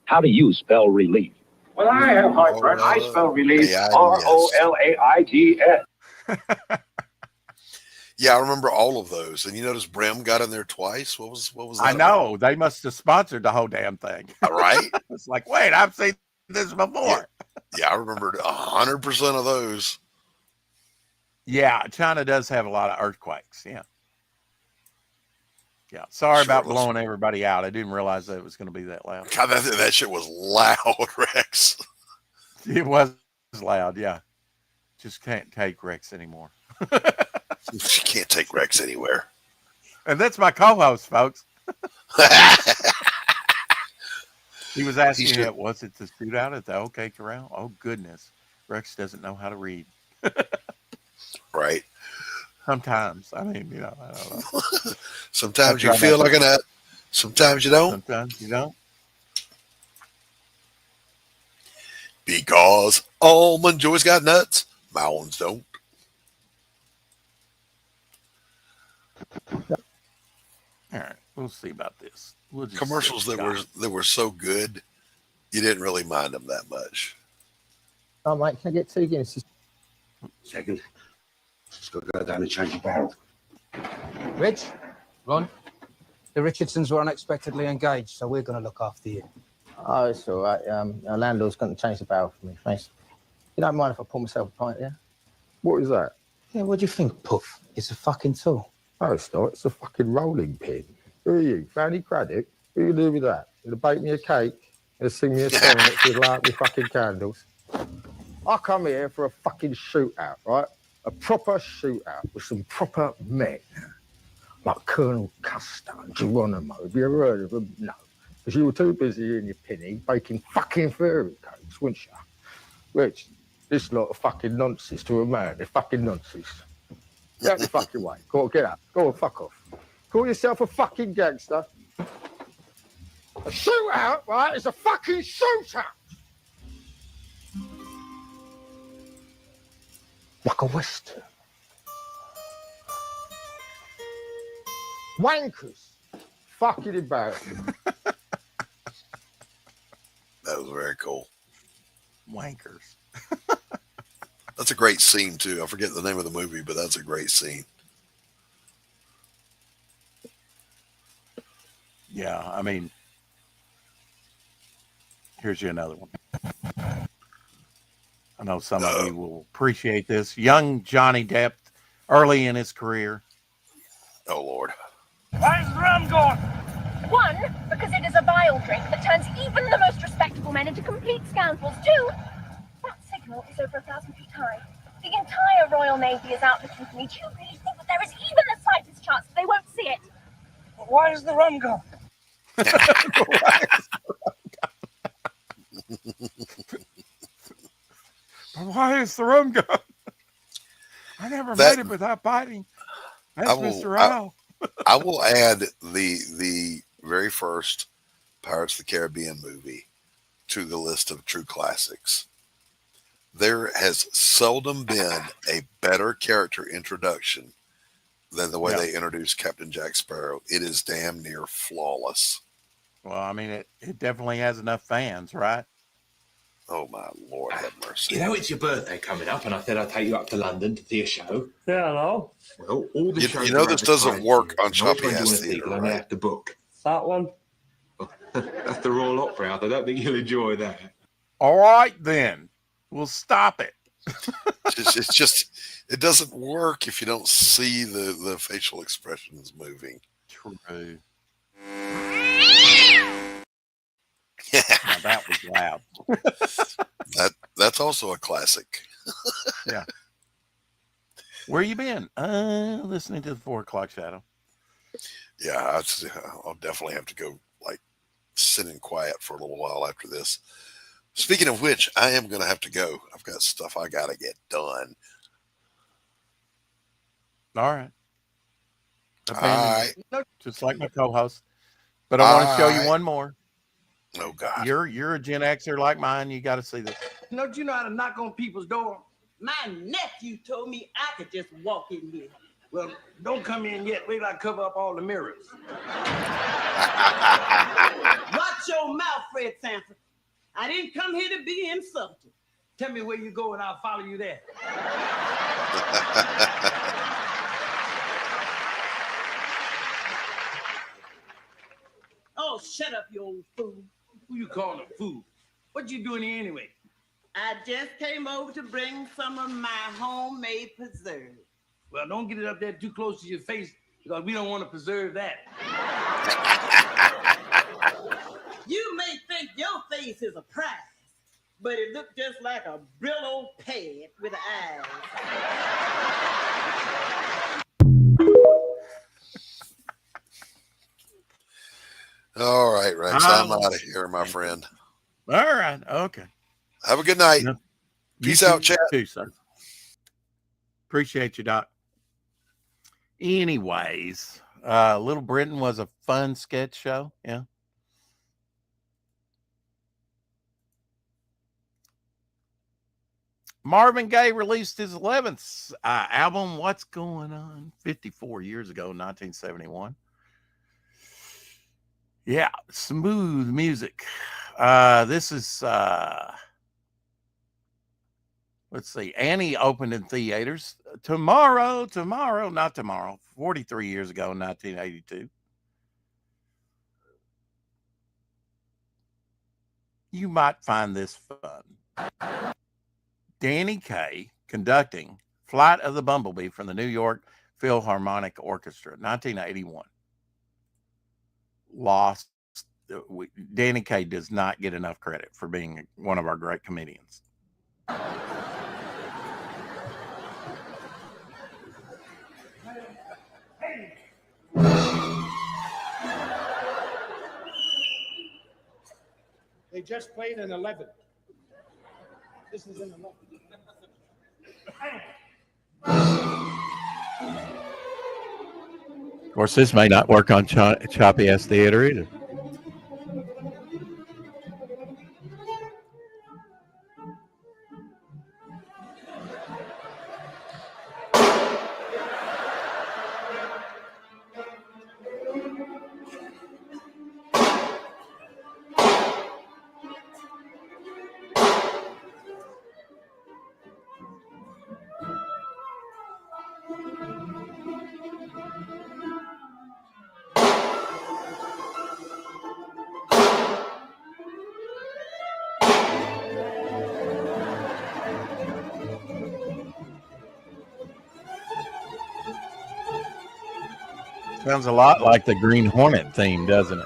How do you spell relief? When I have heartburn, I spell relief A-I-D-S. R-O-L-A-I-D-S. Yeah, I remember all of those. And you notice Brim got in there twice. What was that? I know. They must have sponsored the whole damn thing. Right? It's like, wait, I've seen this before. Yeah, I remembered 100% of those. Yeah, China does have a lot of earthquakes. Yeah. Yeah. Sorry Sure about was. blowing everybody out. I didn't realize that it was going to be that loud. God, that shit was loud, Rex. It was loud. Yeah. Just can't take Rex anymore. You can't take Rex anywhere. And that's my co-host, folks. He was asking me, was it the shootout at the OK Corral? Oh, goodness. Rex doesn't know how to read. Right. Sometimes. I mean, I don't know. Sometimes you feel like a nut. Sometimes you don't. Sometimes you don't. Because almond joy's got nuts. My ones don't. All right. We'll see about this. We'll just Commercials that were so good, you didn't really mind them that much. Oh, mate, can I get 2 Guinnesses? Second. Just got to go down and change your barrel. Rich, Ron, the Richardsons were unexpectedly engaged, so we're going to look after you. Oh, it's all right. Our landlord's going to change the barrel for me, thanks. You don't mind if I pour myself a pint, yeah? What is that? Yeah, what do you think, Puff? It's a fucking tool. No, it's not. It's a fucking rolling pin. Who are you, Fanny Craddock? What are you doing with that? You bake me a cake and sing me a song that says light me fucking candles? I come here for a fucking shootout, right? A proper shootout with some proper men. Like Colonel Custer and Geronimo. Have you ever heard of them? No. Because you were too busy in your penny baking fucking fairy cakes, weren't you? Rich, this lot of fucking nonsense to a man. They're fucking nonsense. Get out the fucking way. Go on, get up. Go on, fuck off. Call yourself a fucking gangster. A shootout, right? It's a fucking shootout. Like a western. Wankers. Fucking embarrassing. That was very cool. Wankers. That's a great scene, too. I forget the name of the movie, but that's a great scene. Yeah, I mean, here's you another one. I know some of you will appreciate this. Young Johnny Depp, early in his career. Oh, Lord. Why is the rum gone? One, because it is a vile drink that turns even the most respectable men into complete scoundrels. Two, that signal is over 1,000 feet high. The entire Royal Navy is out looking for me. Do you really think that there is even the slightest chance that they won't see it? But why is the rum gone? Why is the rum gone? I never made it without biting. That's Mr. Owl. I will add the very first Pirates of the Caribbean movie to the list of true classics. There has seldom been a better character introduction than the way they introduced Captain Jack Sparrow. It is damn near flawless. Well, I mean, it definitely has enough fans, right? Oh, my Lord, have mercy. You know, it's your birthday coming up, and I said I'd take you up to London to see a show. Yeah, hello. Well, all the shows you know this doesn't work on Choppy Ass Theatre, Theater, right? right? Have to book. That one? That's the Royal Opera House. I don't think you'll enjoy that. All right, then. We'll stop it. It's just, it doesn't work if you don't see the facial expressions moving. True. Now that was loud. That's also a classic. Yeah. Where you been? Listening to the 4 o'clock shadow. Yeah, I'll definitely have to go sit in quiet for a little while after this. Speaking of which, I am going to have to go. I've got stuff I got to get done. All right. All Just like my co-host. But I want to show you one more. Oh, God. You're a Gen Xer like mine. You got to see this. Don't you know how to knock on people's door? My nephew told me I could just walk in here. Well, don't come in yet. Wait till I cover up all the mirrors. Watch your mouth, Fred Sanford. I didn't come here to be insulted. Tell me where you go and I'll follow you there. Oh, shut up, you old fool. Who you calling a fool? What you doing here anyway? I just came over to bring some of my homemade preserves. Well, don't get it up there too close to your face because we don't want to preserve that. You may think your face is a prize, but it looked just like a Brillo pad with eyes. All right, Rex. I'm out of here, my friend. All right. Okay. Have a good night. Peace out, chat. Too, sir. Appreciate you, Doc. Anyways, Little Britain was a fun sketch show. Yeah. Marvin Gaye released his 11th album, What's Going On, 54 years ago, 1971. Yeah, smooth music. This is, let's see, Annie opened in theaters tomorrow, not tomorrow, 43 years ago, 1982. You might find this fun. Danny Kaye conducting Flight of the Bumblebee from the New York Philharmonic Orchestra, 1981. Lost. Danny Kaye does not get enough credit for being one of our great comedians. They just played an 11. This is an 11. Of course, this may not work on Choppy Ass Theater either. Sounds a lot like the Green Hornet theme, doesn't it?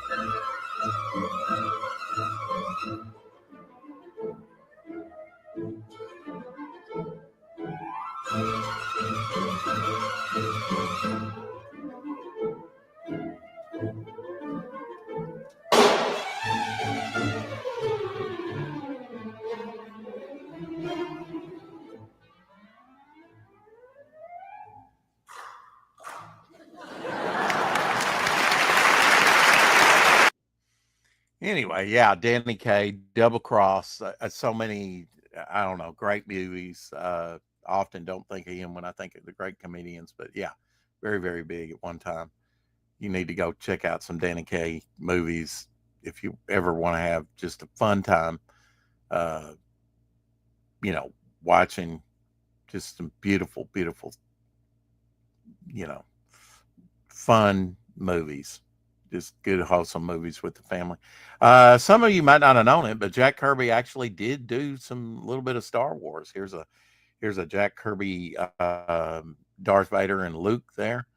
Anyway, yeah, Danny Kaye, Double Cross, so many, I don't know, great movies. Often don't think of him when I think of the great comedians, but yeah, very, very big at one time. You need to go check out some Danny Kaye movies if you ever want to have just a fun time. Uh, watching just some beautiful, beautiful, you know, fun movies, just good, wholesome movies with the family. Some of you might not have known it, but Jack Kirby actually did do some little bit of Star Wars. Here's a Jack Kirby, Darth Vader and Luke there,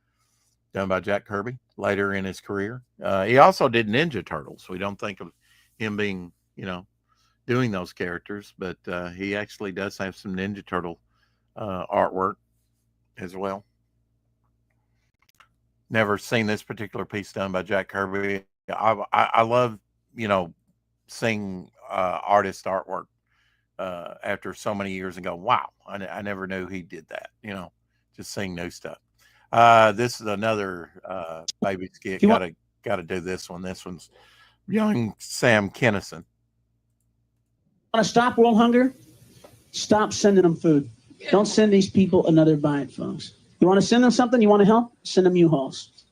done by Jack Kirby later in his career. He also did Ninja Turtles. We don't think of him being, doing those characters, but he actually does have some Ninja Turtle artwork as well. Never seen this particular piece done by Jack Kirby. I love, seeing artist artwork after so many years and go, wow, I never knew he did that, just seeing new stuff. This is another baby skit. Gotta do this one. This one's young Sam Kinison. Want to stop world hunger? Stop sending them food. Don't send these people another bite, folks. You want to send them something? You want to help? Send them U-Hauls.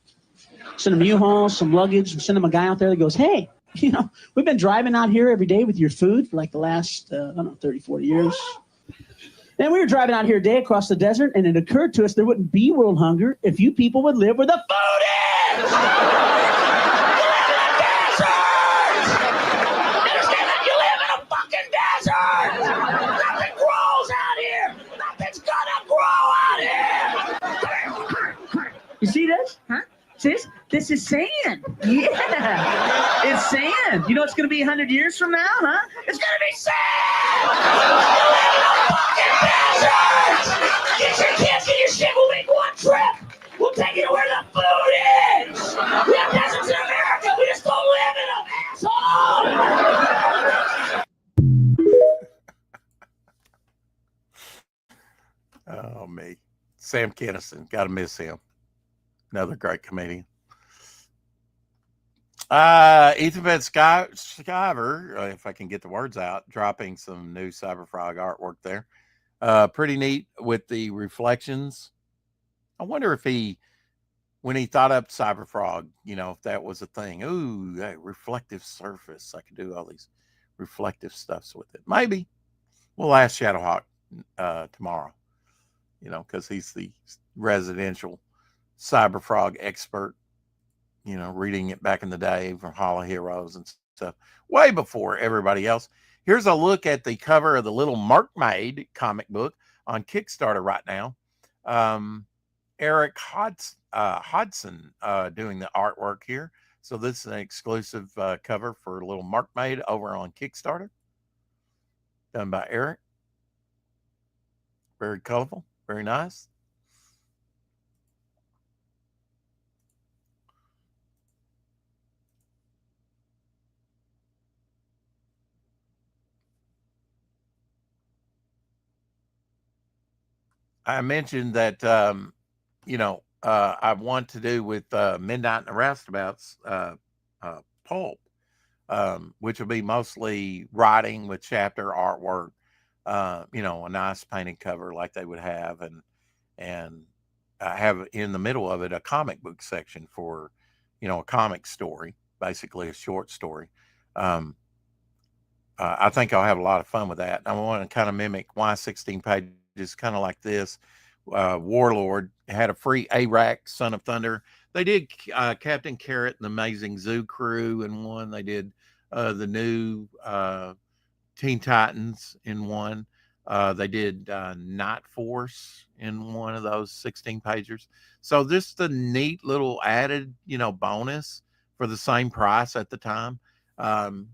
Send them U-Hauls, some luggage. Send them a guy out there that goes, hey, we've been driving out here every day with your food for like the last, 30, 40 years. And we were driving out here a day across the desert, and it occurred to us there wouldn't be world hunger if you people would live where the food is! Nothing grows out here. Nothing's gonna grow out here. You see this? Huh? See this? This is sand. Yeah. It's sand. You know it's gonna be 100 years from now, huh? It's gonna be sand. Get your kids, get your shit. We'll make one trip. We'll take you to where the food is. We have deserts in America. We just don't live in them, asshole. Oh, me. Sam Kinison. Got to miss him. Another great comedian. Ethan Van Sciver, if I can get the words out, dropping some new Cyberfrog artwork there. Pretty neat with the reflections. I wonder if when he thought up Cyberfrog, if that was a thing. Ooh, that reflective surface. I could do all these reflective stuffs with it. Maybe. We'll ask Shadowhawk tomorrow. Because he's the residential Cyberfrog expert, reading it back in the day from Hall of Heroes and stuff, way before everybody else. Here's a look at the cover of the Little Mermaid comic book on Kickstarter right now. Eric Hodson doing the artwork here. So this is an exclusive cover for Little Mermaid over on Kickstarter, done by Eric. Very colorful. Very nice. I mentioned that, I want to do with Midnight and the Roustabouts pulp, which will be mostly writing with chapter artwork. A nice painted cover like they would have, and I have in the middle of it a comic book section for, a comic story, basically a short story. I think I'll have a lot of fun with that. I want to kind of mimic why 16 pages, kind of like this. Warlord had a free Arak, Son of Thunder. They did Captain Carrot and the Amazing Zoo Crew in one. They did the new Teen Titans in one. They did Night Force in one of those 16 pagers. So this is a neat little added, bonus for the same price at the time. And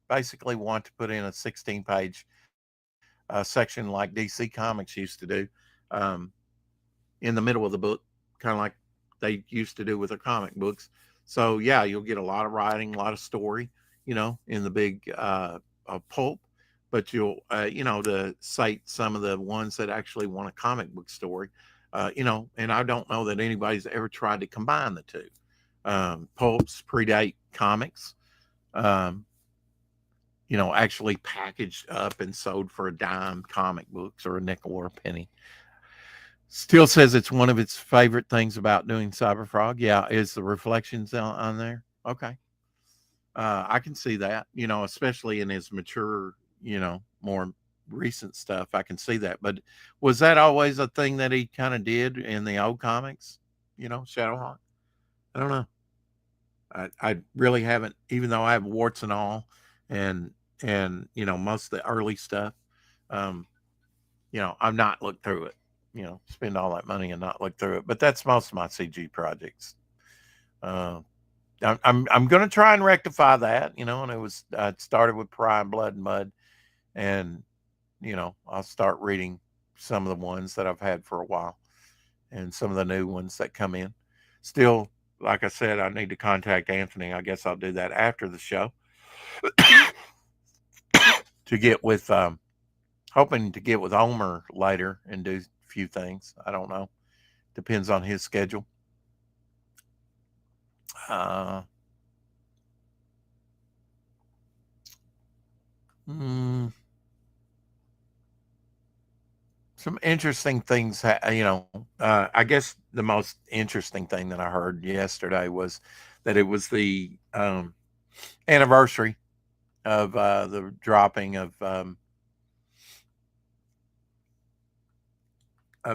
basically want to put in a 16 page section like DC Comics used to do in the middle of the book, kind of like they used to do with their comic books. So yeah, you'll get a lot of writing, a lot of story, in the big pulp, but you'll, to cite some of the ones that actually want a comic book story, and I don't know that anybody's ever tried to combine the two. Pulps predate comics, actually packaged up and sold for a dime, comic books or a nickel or a penny. Still says it's one of its favorite things about doing Cyberfrog. Yeah, is the reflections on there. Okay. I can see that, especially in his mature, more recent stuff. I can see that. But was that always a thing that he kind of did in the old comics? Shadowhawk? I don't know. I really haven't, even though I have warts and all, and most of the early stuff. I've not looked through it. Spend all that money and not look through it. But that's most of my CG projects. I'm going to try and rectify that. And I started with Prime Blood and Mud, and I'll start reading some of the ones that I've had for a while, and some of the new ones that come in. Still, like I said, I need to contact Anthony. I guess I'll do that after the show to get with, hoping to get with Omer later and do a few things. I don't know. Depends on his schedule. Some interesting things, I guess the most interesting thing that I heard yesterday was that it was the anniversary of the dropping of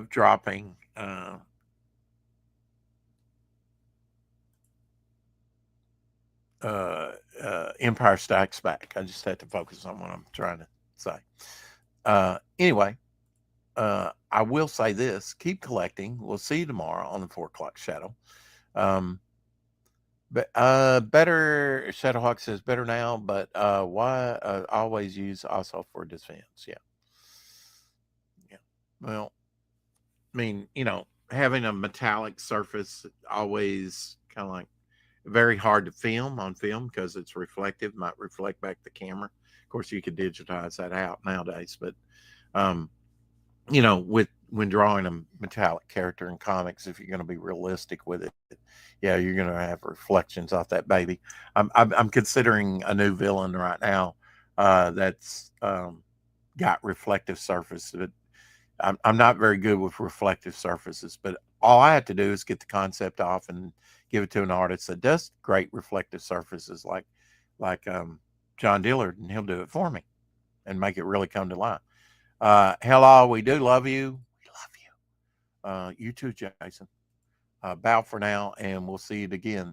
dropping Empire Strikes Back. I just had to focus on what I'm trying to say. Anyway, I will say this: keep collecting. We'll see you tomorrow on the 4 o'clock shadow. But better, Shadowhawk says better now, but why always use also for defense? Yeah. Well, I mean, having a metallic surface always kind of like very hard to film on film because it's reflective, might reflect back the camera. Of course, you could digitize that out nowadays, but when drawing a metallic character in comics, if you're going to be realistic with it, yeah, you're going to have reflections off that baby. I'm considering a new villain right now that's got reflective surface. But I'm not very good with reflective surfaces, but all I have to do is get the concept off and give it to an artist that does great reflective surfaces like John Dillard, and he'll do it for me and make it really come to life. Hello, we do love you. We love you. You too, Jason. Bow for now, and we'll see you again